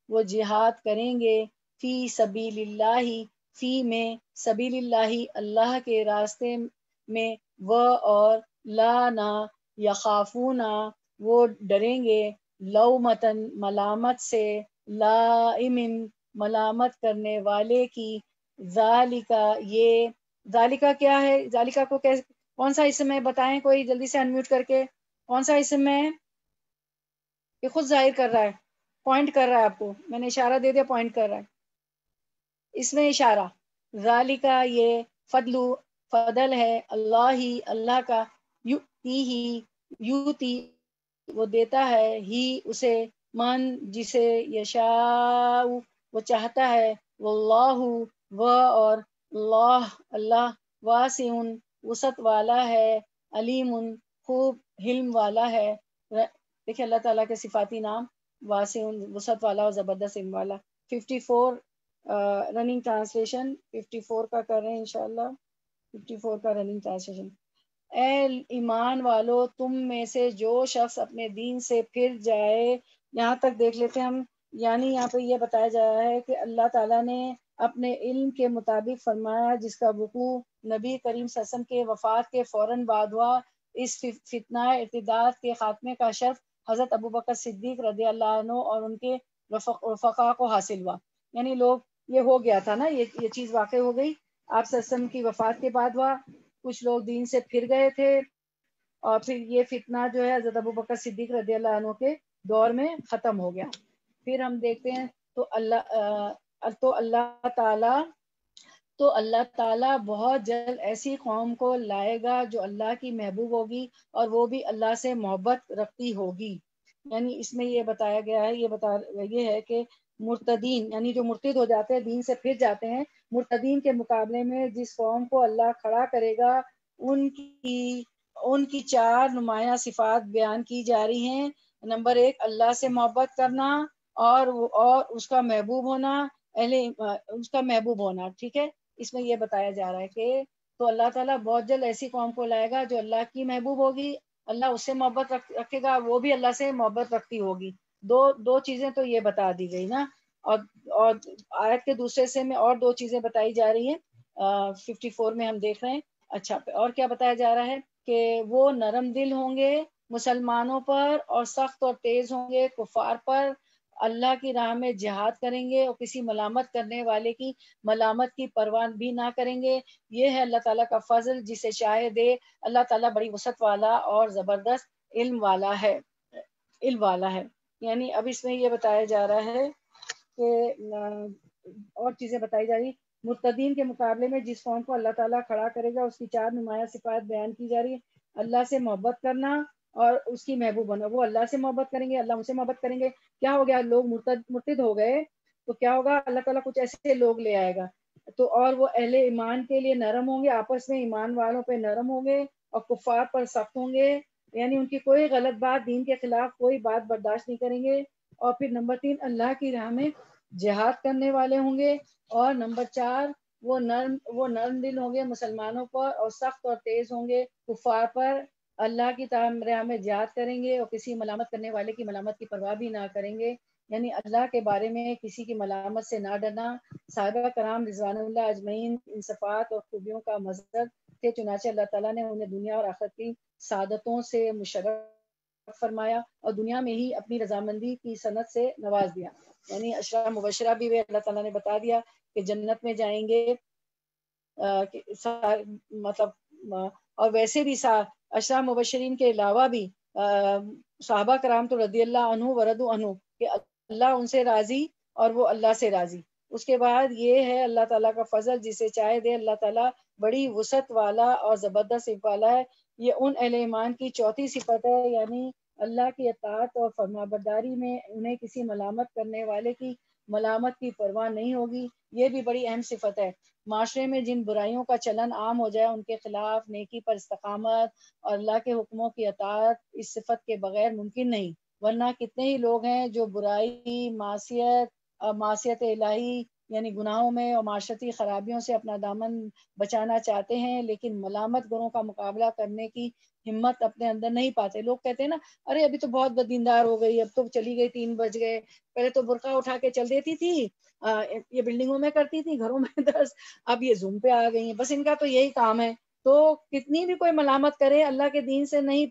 وہ جہاد کریں گے، فی سبیل اللہ فی میں، سبیل اللہ اللہ کے راستے میں، وہ اور لا نہ یخافون وہ ڈریں گے، لومتن ملامت سے، لائمن ملامت کرنے والے کی. ذالکا یہ، ذالکا کیا ہے، ذالکا کو کون سا اسم ہے بتائیں کوئی جلدی سے انمیوٹ کر کے، کون سا اسم ہے؟ یہ خود ظاہر کر رہا ہے، پوائنٹ کر رہا ہے آپ کو، میں نے اشارہ دے دیا پوائنٹ کر رہا ہے، اس میں اشارہ. ذالکا یہ، فضل ہے، اللہ کا، یوتی وہ دیتا ہے، ہی اسے، من جسے، یشاء وہ چاہتا ہے، واللہ وہ اور اللہ واسع وسعت والا ہے، علیم خوب علم والا ہے. دیکھیں اللہ تعالیٰ کے صفاتی نام، واسع وسعت والا اور زبردست علم والا. 54 رننگ ٹرانسلیشن 54 کا کر رہے ہیں انشاءاللہ. 54 کا رننگ ٹرانسلیشن. اے ایمان والو تم میں سے جو شخص اپنے دین سے پھر جائے، یہاں تک دیکھ لیتے ہم. یعنی یہاں پہ یہ بتایا جا رہا ہے کہ اللہ تعالیٰ نے اپنے علم کے مطابق فرمایا، جس کا وقوع نبی کریم صلی اللہ علیہ وسلم کے وفات کے فوراً بعد ہوا. اس فتنہ ارتداد کے خاتمے کا شرف حضرت ابوبکر صدیق رضی اللہ عنہ اور ان کے رفقا کو حاصل ہوا. یعنی لوگ یہ ہو گیا تھا نا، یہ چیز واقع ہو گئی آپ صلی اللہ علیہ وسلم کی وفات کے بعد ہوا، کچھ لوگ دین سے پھر گئے تھے، اور پھر یہ فتنہ جو ہے حضرت ابوبکر صدیق رضی اللہ عنہ کے دور میں ختم ہو گیا۔ پھر ہم دیکھتے ہیں تو اللہ تعالیٰ بہت جلد ایسی قوم کو لائے گا جو اللہ کی محبوب ہوگی اور وہ بھی اللہ سے محبت رکھتی ہوگی۔ یعنی اس میں یہ بتایا گیا ہے، یہ ہے کہ مرتدین یعنی جو مرتد ہو جاتے ہیں، دین سے پھر جاتے ہیں، مرتدین کے مقابلے میں جس قوم کو اللہ کھڑا کرے گا ان کی 4 نمایاں صفات بیان کی جا رہی ہیں۔ نمبر 1 اللہ سے محبت کرنا، اور اس کا محبوب ہونا، اس کا محبوب ہونا، ٹھیک ہے۔ اس میں یہ بتایا جا رہا ہے کہ تو اللہ تعالیٰ بہت جلد ایسی قوم کو لائے گا جو اللہ کی محبوب ہوگی، اللہ اس سے محبت رکھے گا، وہ بھی اللہ سے محبت رکھتی ہوگی۔ دو چیزیں تو یہ بتا دی گئی نا، اور آیت کے دوسرے سے میں اور 2 چیزیں بتائی جا رہی ہیں، 54 میں ہم دیکھ رہے ہیں۔ اچھا، اور کیا بتایا جا رہا ہے کہ وہ نرم دل ہوں گے مسلمانوں پر، اور سخت اور تیز ہوں گے کفار پر، اللہ کی راہ میں جہاد کریں گے اور کسی ملامت کرنے والے کی ملامت کی پرواہ بھی نہ کریں گے۔ یہ ہے اللہ تعالیٰ کا فضل، جسے چاہے دے۔ اللہ تعالیٰ بڑی وسعت والا اور زبردست علم والا ہے۔ یعنی اب اس میں یہ بتایا جا رہا ہے کہ اور چیزیں بتائی جا رہی، مرتدین کے مقابلے میں جس قوم کو اللہ تعالیٰ کھڑا کرے گا اس کی 4 نمایاں صفات بیان کی جا رہی ہے۔ اللہ سے محبت کرنا اور اس کی محبوب ہونا، وہ اللہ سے محبت کریں گے، اللہ ان سے محبت کریں گے۔ کیا ہو گیا، لوگ مرتد ہو گئے تو کیا ہوگا، اللہ تعالیٰ کچھ ایسے لوگ لے آئے گا تو، اور وہ اہل ایمان کے لیے نرم ہوں گے، آپس میں ایمان والوں پہ نرم ہوں گے اور کفار پر سخت ہوں گے، یعنی ان کی کوئی غلط بات، دین کے خلاف کوئی بات برداشت نہیں کریں گے۔ اور پھر نمبر 3 اللہ کی راہ میں جہاد کرنے والے ہوں گے، اور نمبر 4 وہ نرم دل ہوں گے مسلمانوں پر، اور سخت اور تیز ہوں گے کفار پر، اللہ کی راہ میں جہاد کریں گے اور کسی ملامت کرنے والے کی ملامت کی پرواہ بھی نہ کریں گے، یعنی اللہ کے بارے میں کسی کی ملامت سے نہ ڈرنا۔ صحابہ کرام رضوان اللہ اجمعین ان صفات اور خوبیوں کا مظہر تھے، چنانچہ اللہ تعالیٰ نے انہیں دنیا اور آخرت کی سعادتوں سے مشرف فرمایا اور دنیا میں ہی اپنی رضامندی کی صنعت سے نواز دیا۔ یعنی اشرا مبشرہ بھی اللہ تعالیٰ نے بتا دیا کہ جنت میں جائیں گے، مطلب اور ویسے بھی اشرا مبشرین کے علاوہ بھی صحابہ کرام تو رضی اللہ عنہ ورضوا عنہ کہ اللہ ان سے راضی اور وہ اللہ سے راضی۔ اس کے بعد یہ ہے اللہ تعالیٰ کا فضل، جسے چاہے دے۔ اللہ تعالیٰ بڑی وسعت والا اور زبردست صفت والا ہے۔ یہ ان اہل ایمان کی 4تھی صفت ہے، یعنی اللہ کی اطاعت اور فرمانبرداری میں انہیں کسی ملامت کرنے والے کی ملامت کی پرواہ نہیں ہوگی۔ یہ بھی بڑی اہم صفت ہے۔ معاشرے میں جن برائیوں کا چلن عام ہو جائے ان کے خلاف نیکی پر استقامت اور اللہ کے حکموں کی اطاعت اس صفت کے بغیر ممکن نہیں، ورنہ کتنے ہی لوگ ہیں جو برائی، معصیت الہی یعنی گناہوں میں اور معاشرتی خرابیوں سے اپنا دامن بچانا چاہتے ہیں، لیکن ملامت گروں کا مقابلہ کرنے کی ہمت اپنے اندر نہیں پاتے۔ لوگ کہتے ہیں نا، ارے ابھی تو بہت بدیندار ہو گئی، اب تو چلی گئی 3 بج گئے، پہلے تو برقع اٹھا کے چل دیتی تھی، یہ بلڈنگوں میں کرتی تھی، گھروں میں 10، اب یہ زوم پہ آ گئی ہیں، بس ان کا تو یہی کام ہے۔ تو کتنی بھی کوئی ملامت کرے، اللہ کے دین سے نہیں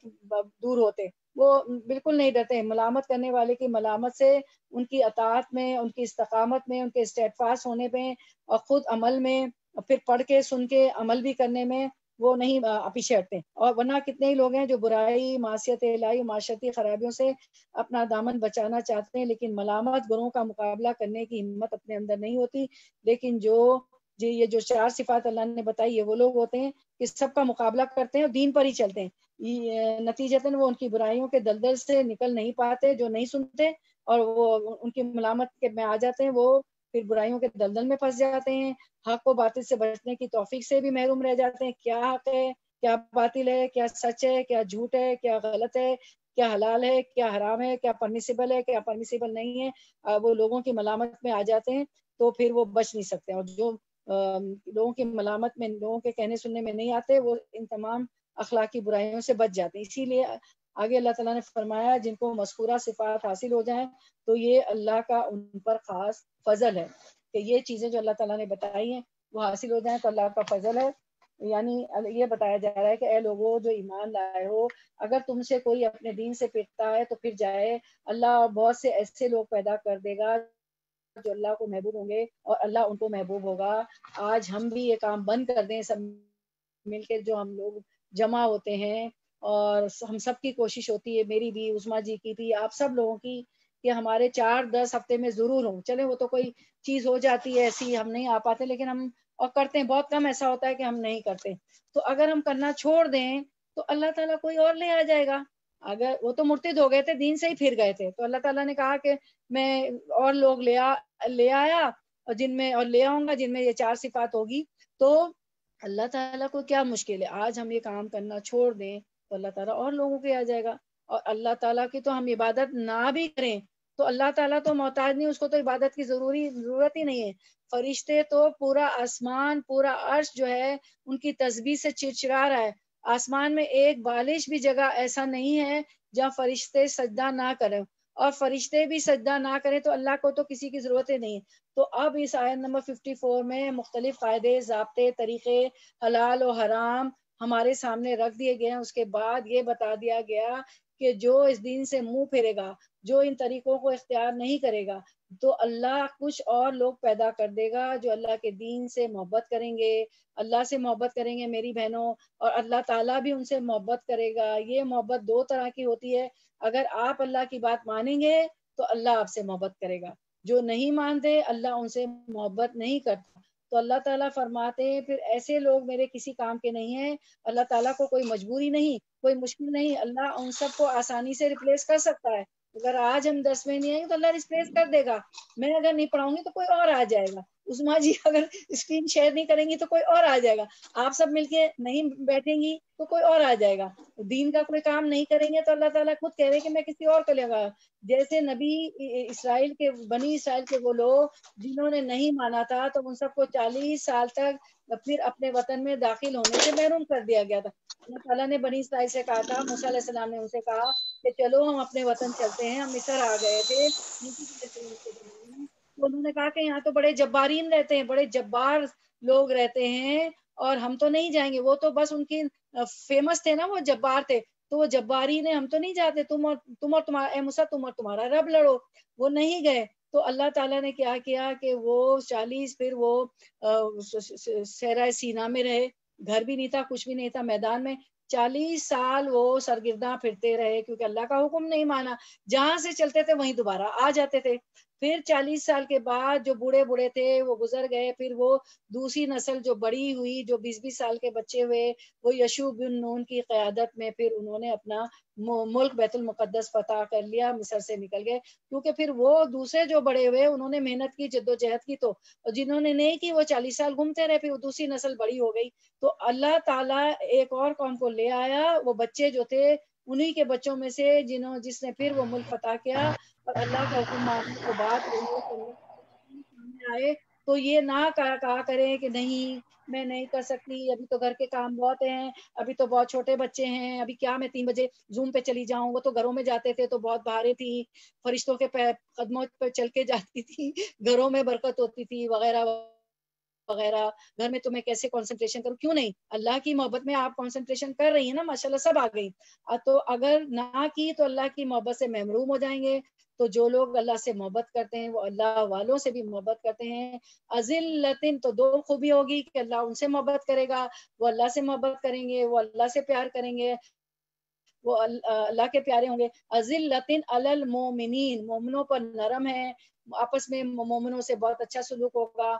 دور ہوتے، وہ بالکل نہیں ڈرتے۔ ملامت کرنے والے کی ملامت سے ان کی اطاعت میں، ان کی استقامت میں، ان کے اسٹیڈفاسٹ ہونے میں اور خود عمل میں، پھر پڑھ کے سن کے عمل بھی کرنے میں وہ نہیں پیچھے ہٹتے۔ اور ورنہ کتنے ہی لوگ ہیں جو برائی، معصیت الہی، معاشرتی خرابیوں سے اپنا دامن بچانا چاہتے ہیں، لیکن ملامت گروں کا مقابلہ کرنے کی ہمت اپنے اندر نہیں ہوتی۔ لیکن یہ جو 4 صفات اللہ نے بتائی، یہ وہ لوگ ہوتے ہیں کہ سب کا مقابلہ کرتے ہیں اور دین پر ہی چلتے ہیں، نتیجتاً وہ ان کی برائیوں کے دلدل سے نکل نہیں پاتے، جو نہیں سنتے اور وہ ان کی ملامت کے میں آ جاتے ہیں، وہ پھر برائیوں کے دلدل میں پھنس جاتے ہیں، حق و باطل سے بچنے کی توفیق سے بھی محروم رہ جاتے ہیں۔ کیا حق ہے، کیا باطل ہے، کیا سچ ہے، کیا جھوٹ ہے، کیا غلط ہے، کیا حلال ہے، کیا حرام ہے، کیا پرمیسیبل ہے، کیا پرمیسیبل نہیں ہے، وہ لوگوں کی ملامت میں آ جاتے ہیں، تو پھر وہ بچ نہیں سکتے۔ اور جو لوگوں کی ملامت میں، لوگوں کے کہنے سننے میں نہیں آتے، وہ ان تمام اخلاقی برائیوں سے بچ جاتے ہیں۔ اسی لیے آگے اللہ تعالیٰ نے فرمایا جن کو مذکورہ صفات حاصل ہو جائیں تو یہ اللہ کا ان پر خاص فضل ہے کہ یہ چیزیں جو اللہ تعالیٰ نے بتائی ہیں وہ حاصل ہو جائیں تو اللہ کا فضل ہے۔ یعنی یہ بتایا جا رہا ہے کہ اے لوگوں جو ایمان لائے ہو، اگر تم سے کوئی اپنے دین سے پھرتا ہے تو پھر جائے، اللہ بہت سے ایسے لوگ پیدا کر دے گا جو اللہ کو محبوب ہوں گے اور اللہ ان کو محبوب ہوگا۔ آج ہم بھی یہ کام بند کر دیں سب مل کے، جو ہم لوگ جمع ہوتے ہیں اور ہم سب کی کوشش ہوتی ہے، میری بھی، عظمیٰ جی کی بھی، آپ سب لوگوں کی، کہ ہمارے 4-10 ہفتے میں ضرور ہوں۔ چلے وہ تو کوئی چیز ہو جاتی ہے ایسی، ہم نہیں آ پاتے، لیکن ہم اور کرتے ہیں بہت کم، ایسا ہوتا ہے کہ ہم نہیں کرتے۔ تو اگر ہم کرنا چھوڑ دیں تو اللہ تعالیٰ کوئی اور لے آ جائے گا۔ اگر وہ تو مرتد ہو گئے تھے، دین سے ہی پھر گئے تھے، تو اللہ تعالیٰ نے کہا کہ میں اور لوگ لے آیا، اور اور لے آؤں گا جن میں یہ 4 صفات ہوگی۔ تو اللہ تعالیٰ کو کیا مشکل ہے؟ آج ہم یہ کام کرنا چھوڑ دیں تو اللہ تعالیٰ اور لوگوں کے آ جائے گا۔ اور اللہ تعالیٰ کی تو ہم عبادت نہ بھی کریں تو اللہ تعالیٰ تو محتاج نہیں، اس کو تو عبادت کی ضرورت ہی نہیں ہے۔ فرشتے تو پورا آسمان، پورا عرش جو ہے ان کی تسبیح سے چڑچڑا رہا ہے۔ آسمان میں ایک بالش بھی جگہ ایسا نہیں ہے جہاں فرشتے سجدہ نہ کریں، اور فرشتے بھی سجدہ نہ کریں تو اللہ کو تو کسی کی ضرورت ہی نہیں ہے۔ تو اب اس آیت نمبر 54 میں مختلف قاعدے، ضابطے، طریقے، حلال و حرام ہمارے سامنے رکھ دیے گئے ہیں۔ اس کے بعد یہ بتا دیا گیا کہ جو اس دین سے منہ پھیرے گا، جو ان طریقوں کو اختیار نہیں کرے گا، تو اللہ کچھ اور لوگ پیدا کر دے گا جو اللہ کے دین سے محبت کریں گے، اللہ سے محبت کریں گے میری بہنوں، اور اللہ تعالیٰ بھی ان سے محبت کرے گا۔ یہ محبت 2 طرح کی ہوتی ہے۔ اگر آپ اللہ کی بات مانیں گے تو اللہ آپ سے محبت کرے گا، جو نہیں مانتے اللہ ان سے محبت نہیں کرتا۔ تو اللہ تعالیٰ فرماتے ہیں پھر ایسے لوگ میرے کسی کام کے نہیں ہیں۔ اللہ تعالیٰ کو کوئی مجبوری نہیں، کوئی مشکل نہیں، اللہ ان سب کو آسانی سے ریپلیس کر سکتا ہے۔ اگر آج ہم 10 میں نہیں آئیں گے تو اللہ ریپلیس کر دے گا۔ میں اگر نہیں پڑھاؤں گی تو کوئی اور آ جائے گا، عظمیٰ جی اگر اسکرین شیئر نہیں کریں گی تو کوئی اور آ جائے گا، آپ سب مل کے نہیں بیٹھیں گی تو کوئی اور آ جائے گا۔ دین کا کوئی کام نہیں کریں گے تو اللہ تعالیٰ خود کہہ رہے کہ میں کسی اور کو لے گا۔ جیسے بنی اسرائیل کے وہ لوگ جنہوں نے نہیں مانا تھا تو ان سب کو 40 سال تک پھر اپنے وطن میں داخل ہونے سے محروم کر دیا گیا تھا۔ اللہ تعالیٰ نے بنی اسرائیل سے کہا تھا، موسیٰ علیہ السلام نے ان سے کہا کہ چلو ہم اپنے وطن چلتے ہیں، ہم مصر آ گئے تھے، تو انہوں نے کہا کہ یہاں تو بڑے جبارین رہتے ہیں، بڑے جبار لوگ رہتے ہیں اور ہم تو نہیں جائیں گے۔ وہ تو بس ان کی فیمس تھے نا، وہ جبار تھے، تو وہ جباری نے ہم تو نہیں جاتے، تم اور تمہارا اے موسیٰ، تم اور تمہارا رب لڑو۔ وہ نہیں گئے تو اللہ تعالیٰ نے کیا کیا کہ وہ 40 پھر وہ صحرائے سینا میں رہے، گھر بھی نہیں تھا، کچھ بھی نہیں تھا، میدان میں 40 سال وہ سرگرداں پھرتے رہے، کیونکہ اللہ کا حکم نہیں مانا۔ جہاں سے چلتے تھے وہیں دوبارہ آ جاتے تھے۔ پھر 40 سال کے بعد جو بوڑھے تھے وہ گزر گئے، پھر وہ دوسری نسل جو بڑی ہوئی، جو 20 سال کے بچے ہوئے، وہ یشوع بن نون کی قیادت میں پھر انہوں نے اپنا ملک بیت المقدس فتح کر لیا، مصر سے نکل گئے، کیونکہ پھر وہ دوسرے جو بڑے ہوئے انہوں نے محنت کی، جدوجہد کی، تو اور جنہوں نے نہیں کی وہ 40 سال گھومتے رہے، پھر وہ دوسری نسل بڑی ہو گئی۔ تو اللہ تعالیٰ ایک اور قوم کو لے آیا، وہ بچے جو تھے انہی کے بچوں میں سے جس نے پھر وہ ملک فتح کیا، اور اللہ کا حکم ماننے کے بعد سامنے آئے تو یہ نہ کہا کریں کہ نہیں میں نہیں کر سکتی، ابھی تو گھر کے کام بہت ہیں، ابھی تو بہت چھوٹے بچے ہیں، ابھی کیا میں 3 بجے زوم پہ چلی جاؤں۔ وہ تو گھروں میں جاتے تھے تو بہت بھاری تھی، فرشتوں کے قدموں پہ چل کے جاتی تھی، گھروں میں برکت ہوتی تھی وغیرہ وغیرہ، گھر میں تمہیں کیسے کنسنٹریشن کروں؟ کیوں نہیں، اللہ کی محبت میں آپ کنسنٹریشن کر رہی ہیں نا، ماشاءاللہ سب آ گئی۔ تو اگر نہ کی تو اللہ کی محبت سے محروم ہو جائیں گے۔ تو جو لوگ اللہ سے محبت کرتے ہیں وہ اللہ والوں سے بھی محبت کرتے ہیں۔ اذلتن تو 2 خوبی ہوگی کہ اللہ ان سے محبت کرے گا، وہ اللہ سے محبت کریں گے، وہ اللہ سے پیار کریں گے، وہ اللہ کے پیارے ہوں گے۔ اذلتن علی المؤمنین، مومنوں پر نرم ہے، آپس میں مومنوں سے بہت اچھا سلوک ہوگا،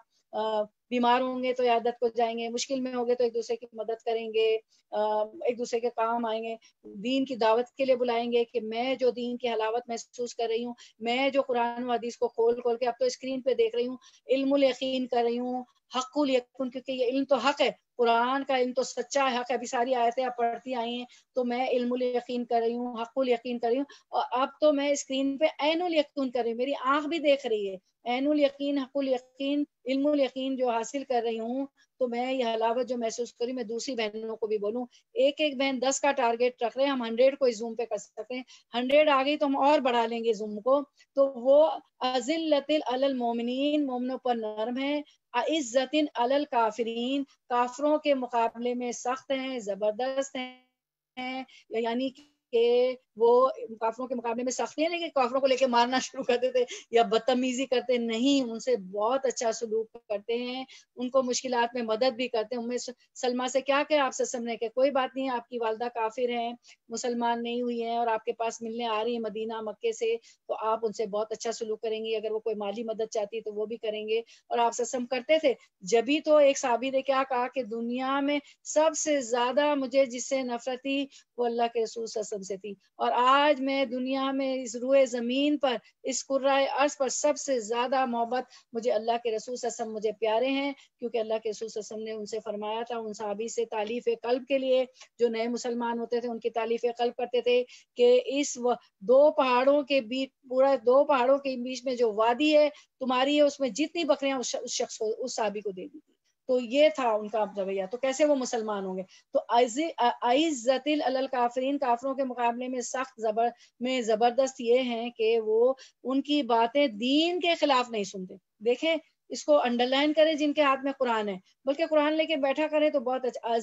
بیمار ہوں گے تو عیادت کو جائیں گے، مشکل میں ہوں گے تو ایک دوسرے کی مدد کریں گے، ایک دوسرے کے کام آئیں گے، دین کی دعوت کے لیے بلائیں گے کہ میں جو دین کی حلاوت محسوس کر رہی ہوں، میں جو قرآن و حدیث کو کھول کے اب تو اسکرین پہ دیکھ رہی ہوں، علم الیقین کر رہی ہوں، حق الیقین، کیونکہ یہ علم تو حق ہے، قرآن کا علم تو سچا حق ہے، ابھی ساری آیتیں آپ پڑھتی آئی ہیں، تو میں علم الیقین کر رہی ہوں، حق الیقین کر رہی ہوں، اور اب تو میں اسکرین پہ عین الیقین کر رہی ہوں، میری آنکھ بھی دیکھ رہی ہے، عین الیقین، حق الیقین، علم الیقین جو حاصل کر رہی ہوں۔ تو میں یہ حلاوت جو محسوس کری میں دوسری بہنوں کو بھی بولوں، ایک بہن 10 کا ٹارگیٹ رکھ رہے ہیں، ہم 100 کو زوم پہ کر سکتے ہیں، 100 آ گئی تو ہم اور بڑھا لیں گے زوم کو۔ تو وہ اذلت علی المؤمنین، مومنوں پر نرم ہے، عزت علی الکافرین، کافروں کے مقابلے میں سخت ہیں، زبردست ہیں، یعنی کہ وہ کافروں کے مقابلے میں سختی ہے نہیں کہ کافروں کو لے کے مارنا شروع کر دیتے یا بدتمیزی کرتے، نہیں، ان سے بہت اچھا سلوک کرتے ہیں، ان کو مشکلات میں مدد بھی کرتے ہیں. ام سلمہ سے کیا کہ آپ سے سمجھنے کہ کوئی بات نہیں، آپ کی والدہ کافر ہیں، مسلمان نہیں ہوئی ہیں اور آپ کے پاس ملنے آ رہی ہیں مدینہ مکے سے، تو آپ ان سے بہت اچھا سلوک کریں گے. اگر وہ کوئی مالی مدد چاہتی ہے تو وہ بھی کریں گے. اور آپ سسم کرتے تھے. جبھی تو ایک صحابی نے کیا کہا کہ دنیا میں سب سے زیادہ مجھے جس سے نفرت تھی وہ اللہ کے رسول صلی اللہ علیہ وسلم سے تھی، اور آج میں دنیا میں اس روئے زمین پر، اس کرۂ ارض پر سب سے زیادہ محبت مجھے اللہ کے رسول صلی اللہ علیہ وسلم مجھے پیارے ہیں، کیونکہ اللہ کے رسول صلی اللہ علیہ وسلم نے ان سے فرمایا تھا، ان صحابی سے تعلیف قلب کے لیے جو نئے مسلمان ہوتے تھے ان کی تعلیف قلب کرتے تھے کہ اس دو پہاڑوں کے بیچ، پورا دو پہاڑوں کے بیچ میں جو وادی ہے تمہاری ہے، اس میں جتنی بکریاں اس شخص کو، اس صحابی کو دے دی تھی. تو یہ تھا ان کا رویہ. تو کیسے وہ مسلمان ہوں گے؟ تو عزت الکافرین، کافروں کے مقابلے میں سخت زبردست یہ ہیں کہ وہ ان کی باتیں دین کے خلاف نہیں سنتے. دیکھیں اس کو انڈر لائن کریں، جن کے ہاتھ میں قرآن ہے، بلکہ قرآن لے کے بیٹھا کریں تو بہت اچھا.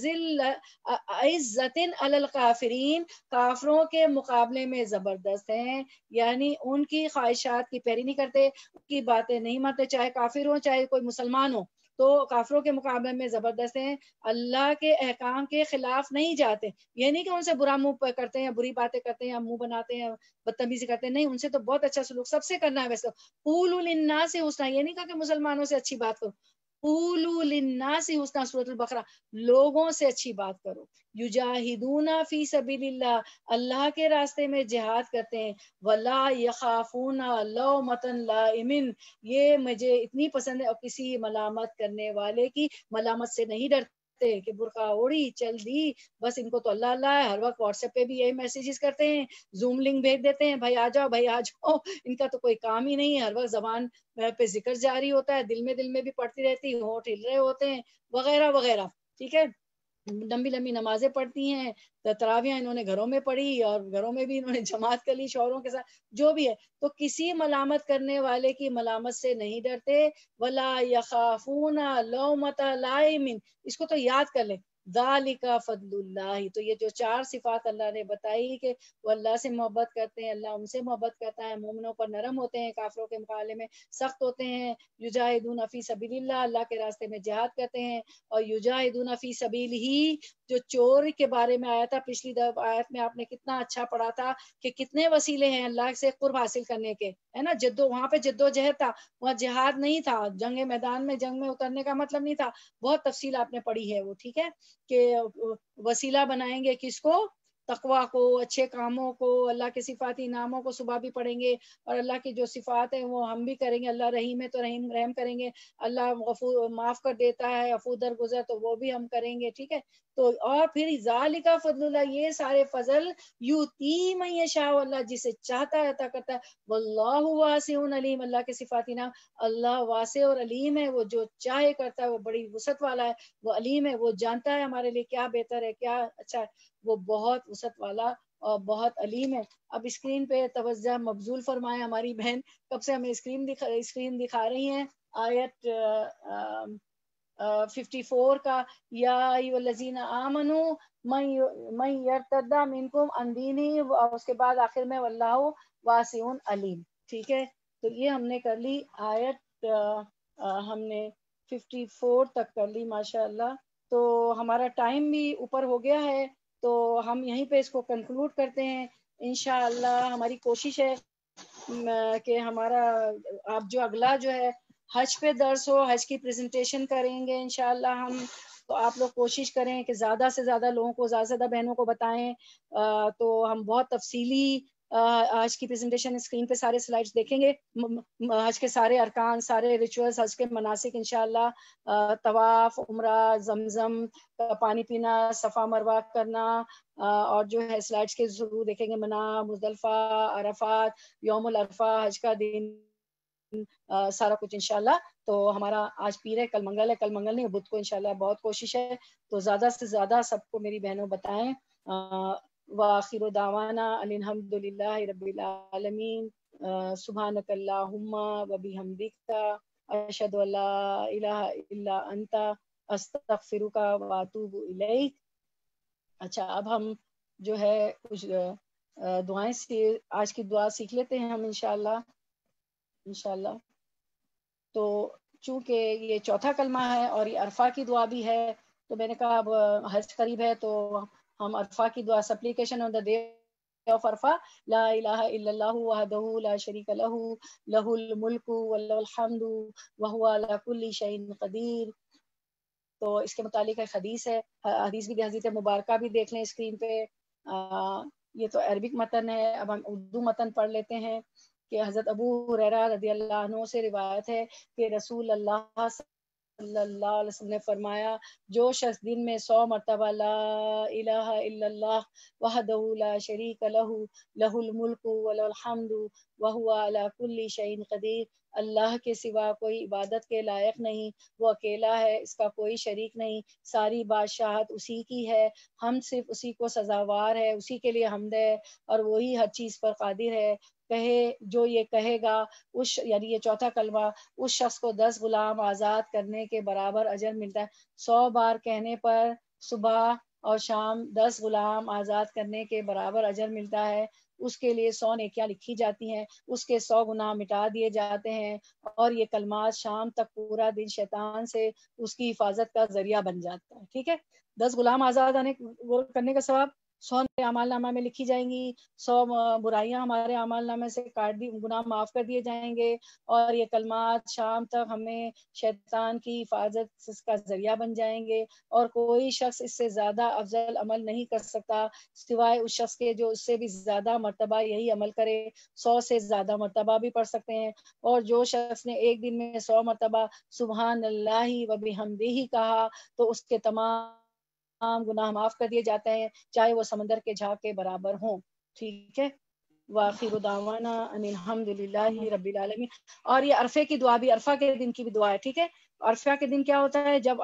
عزت الکافرین، کافروں کے مقابلے میں زبردست ہیں، یعنی ان کی خواہشات کی پیروی نہیں کرتے، ان کی باتیں نہیں مانتے، چاہے کافر ہو چاہے کوئی مسلمان ہو، تو کافروں کے مقابلے میں زبردست ہیں. اللہ کے احکام کے خلاف نہیں جاتے، یہ نہیں کہ ان سے برا منہ کرتے ہیں یا بری باتیں کرتے ہیں یا منہ بناتے ہیں، بدتمیزی کرتے ہیں، نہیں، ان سے تو بہت اچھا سلوک سب سے کرنا ہے. ویسے قولوا للناس حسنا، یہ نہیں کہا کہ مسلمانوں سے اچھی بات کرو، قولوا للناس حسنا، سورۃ البقرہ، لوگوں سے اچھی بات کرو. یجاہدون فی سبیل اللہ، اللہ کے راستے میں جہاد کرتے ہیں. ولا یخافون لومۃ لائم، یہ مجھے اتنی پسند ہے، اور کسی ملامت کرنے والے کی ملامت سے نہیں ڈرتے کہ برقع اوڑی چل دی، بس ان کو تو اللہ اللہ ہے. ہر وقت واٹس ایپ پہ بھی یہی میسیجز کرتے ہیں، زوم لنک بھیج دیتے ہیں، بھائی آ جاؤ بھائی آ جاؤ. ان کا تو کوئی کام ہی نہیں ہے، ہر وقت زبان پہ ذکر جاری ہوتا ہے، دل میں بھی پڑھتی رہتی، ہونٹ ہل رہے ہوتے ہیں وغیرہ وغیرہ. ٹھیک ہے، لمبی لمبی نمازیں پڑھتی ہیں، تراویاں انہوں نے گھروں میں پڑھی اور گھروں میں بھی انہوں نے جماعت کر لی شوہروں کے ساتھ، جو بھی ہے. تو کسی ملامت کرنے والے کی ملامت سے نہیں ڈرتے. ولا یخافون لومۃ لائم، اس کو تو یاد کر لیں، ذالک فضل اللہ. تو یہ جو چار صفات اللہ نے بتائی کہ وہ اللہ سے محبت کرتے ہیں، اللہ ان سے محبت کرتا ہے، مومنوں پر نرم ہوتے ہیں، کافروں کے مقابلے میں سخت ہوتے ہیں. یجاہدون فی سبیل اللہ، اللہ کے راستے میں جہاد کرتے ہیں. اور یجاہدون فی سبیل ہی، جو چور کے بارے میں آیا تھا پچھلی آیت میں، آپ نے کتنا اچھا پڑھا تھا کہ کتنے وسیلے ہیں اللہ سے قرب حاصل کرنے کے، ہے نا. وہاں پہ جد و جہد تھا، وہاں جہاد نہیں تھا، جنگ میدان میں جنگ میں اترنے کا مطلب نہیں تھا. بہت تفصیل آپ نے پڑھی ہے وہ، ٹھیک ہے، کہ وسیلہ بنائیں گے کس کو؟ تقویٰ کو، اچھے کاموں کو، اللہ کے صفاتی ناموں کو صبح بھی پڑھیں گے، اور اللہ کی جو صفات ہیں وہ ہم بھی کریں گے. اللہ رحیم ہے تو رحم کریں گے، اللہ غفور معاف کر دیتا ہے، عفو درگزر تو وہ بھی ہم کریں گے. ٹھیک ہے، تو اور پھر ذالک فضل اللہ، یہ سارے فضل یؤتی من یشاء، اللہ جسے چاہتا ہے عطا کرتا ہے. واللہ واسع علیم، اللہ کے صفاتی نام، اللہ واسع اور علیم ہے، وہ جو چاہے کرتا ہے، وہ بڑی وسعت والا ہے، وہ علیم ہے، وہ جانتا ہے ہمارے لیے کیا بہتر ہے کیا اچھا ہے، وہ بہت وسعت والا اور بہت علیم ہے. اب اسکرین پہ توجہ مبذول فرمائے ہماری بہن، کب سے ہمیں اسکرین دکھا رہی ہیں آیت 54 کا، یا ایھا الذین آمنوا من یرتد منکم عن دینہ، اور اس کے بعد آخر میں واللہ واسع علیم. ٹھیک ہے، تو یہ ہم نے کر لی آیت، ہم نے 54 تک کر لی ماشاء اللہ. تو ہمارا ٹائم بھی اوپر ہو گیا ہے، تو ہم یہیں پہ اس کو کنکلوڈ کرتے ہیں. انشاءاللہ ہماری کوشش ہے کہ ہمارا آپ جو اگلا جو ہے حج پہ درس ہو، حج کی پریزنٹیشن کریں گے انشاءاللہ ہم. تو آپ لوگ کوشش کریں کہ زیادہ سے زیادہ لوگوں کو، زیادہ سے زیادہ بہنوں کو بتائیں. تو ہم بہت تفصیلی آج کی پریزنٹیشن اسکرین پہ سارے سلائڈز دیکھیں گے، حج کے سارے ارکان، سارے ریچولز، حج کے مناسک انشاءاللہ، طواف، عمرہ، زمزم، پانی پینا، صفا مروہ کرنا، اور جو ہے سلائڈز کے ضرور دیکھیں گے، منا، مزدلفہ، عرفات، یوم العرفہ، حج کا دن، سارا کچھ انشاءاللہ. تو ہمارا آج پیر ہے، کل منگل ہے، کل منگل نہیں بدھ کو انشاءاللہ. بہت کوشش ہے تو زیادہ سے زیادہ سب کو میری بہنوں بتائیں. وآخر دعوانا ان الحمد للہ رب العالمین. سبحانک اللہم وبحمدک، اشہد ان لا الہ الا انت، استغفرک واتوب الیک. اچھا اب ہم جو ہے کچھ دعائیں آج کی دعا سیکھ لیتے ہیں ہم انشاءاللہ. تو چونکہ یہ چوتھا کلمہ ہے اور یہ عرفہ کی دعا بھی ہے، تو میں نے کہا اب حج قریب ہے تو ہم عرفہ کی دعا supplication on the day of Arafah, لا الہ الا اللہ وحدہ لا شریک لہ لہ الملک ولہ الحمد وہو علی کل شیء قدیر. تو اس کے متعلق ایک حدیث ہے، حدیث بھی حدیث مبارکہ بھی دیکھ لیں اسکرین پہ. یہ تو عربک متن ہے، اب ہم اردو متن پڑھ لیتے ہیں کہ حضرت ابو ہریرہ رضی اللہ عنہ سے روایت ہے کہ رسول اللہ صلی اللہ علیہ وسلم نے فرمایا، جو شخص دن میں 100 مرتبہ لا الہ الا اللہ وحدہ لا شریک لہ لہ الملک ولہ الحمد وہو علی کل شیء قدیر، اللہ کے سوا کوئی عبادت کے لائق نہیں، وہ اکیلا ہے، اس کا کوئی شریک نہیں، ساری بادشاہت اسی کی ہے، ہم صرف اسی کو سزاوار ہے، اسی کے لیے حمد ہے، اور وہی ہر چیز پر قادر ہے. جو یہ کہے گا یعنی یہ چوتھا کلمہ، اس شخص کو 10 غلام آزاد کرنے کے برابر اجر ملتا ہے. 100 بار کہنے پر صبح اور شام 10 غلام آزاد کرنے کے برابر اجر ملتا ہے. اس کے لیے 100 نیکیاں لکھی جاتی ہیں، اس کے 100 گناہ مٹا دیے جاتے ہیں، اور یہ کلمات شام تک پورا دن شیطان سے اس کی حفاظت کا ذریعہ بن جاتا ہے. ٹھیک ہے، 10 غلام آزاد کرنے کا ثواب 100 اعمال نامہ میں لکھی جائیں گی، 100 برائیاں ہمارے اعمال نامے سے کاٹ دی، گناہ معاف کر دیے جائیں گے، اور یہ کلمات شام تک ہمیں شیطان کی حفاظت کا ذریعہ بن جائیں گے. اور کوئی شخص اس سے زیادہ افضل عمل نہیں کر سکتا سوائے اس شخص کے جو اس سے بھی زیادہ مرتبہ یہی عمل کرے. 100 سے زیادہ مرتبہ بھی پڑھ سکتے ہیں، اور جو شخص نے ایک دن میں 100 مرتبہ سبحان اللہ و بحمدہ کہا تو اس کے تمام گناہ معاف کر دیے جاتے ہیں، چاہے وہ سمندر کے جھاگ کے برابر ہوں. ٹھیک ہے، وآخر دعوانا ان الحمد للہ رب العالمین. اور یہ عرفے کی دعا بھی، عرفہ کے دن کی بھی دعا ہے. ٹھیک ہے، عرفہ کے دن کیا ہوتا ہے؟ جب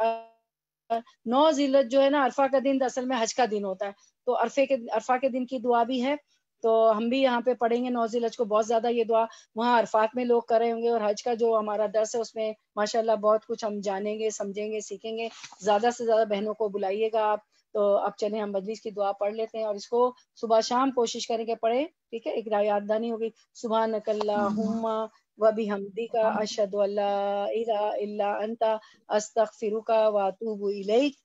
9 ذی الحجہ جو ہے نا، عرفہ کا دن اصل میں حج کا دن ہوتا ہے، تو عرفہ کے دن کی دعا بھی ہے. تو ہم بھی یہاں پہ پڑھیں گے 9 ذی الحجہ کو بہت زیادہ یہ دعا. وہاں عرفات میں لوگ کر رہے ہوں گے، اور حج کا جو ہمارا درس ہے اس میں ماشاءاللہ بہت کچھ ہم جانیں گے، سمجھیں گے، سیکھیں گے. زیادہ سے زیادہ بہنوں کو بلائیے گا آپ. تو اب چلیں ہم مجلس کی دعا پڑھ لیتے ہیں، اور اس کو صبح شام کوشش کریں کہ پڑھیں. ٹھیک ہے، ایک یاد دہانی ہوگی. سبحانک اللہم وبحمدک اشہد ان لا الہ الا انت استغفرک واتوب الیک.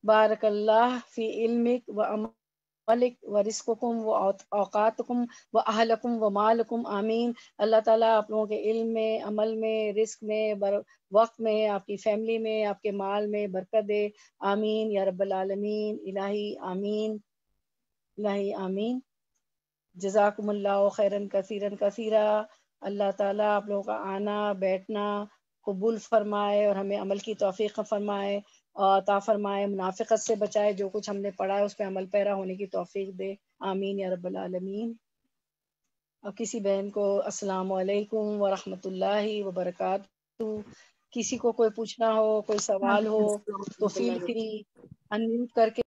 بارک اللہ فی علمک و عملک و رزقکم و اوقاتکم و اہلکم و مالکم، آمین. اللہ تعالیٰ آپ لوگوں کے علم میں، عمل میں، رزق میں، وقت میں، آپ کی فیملی میں، آپ کے مال میں برکت دے. آمین یا رب العالمین. الہی آمین، الہی آمین. جزاکم اللہ خیرن کثیرن کثیرا. اللہ تعالیٰ آپ لوگوں کا آنا بیٹھنا قبول فرمائے، اور ہمیں عمل کی توفیق فرمائے، عطا فرمائے، منافقت سے بچائے، جو کچھ ہم نے پڑھا ہے اس پہ عمل پیرا ہونے کی توفیق دے. آمین یا رب العالمین. اور کسی بہن کو السلام علیکم ورحمۃ اللہ وبرکاتہ. کسی کو کوئی پوچھنا ہو، کوئی سوال ہو تو فیل فری انمیوٹ کر کے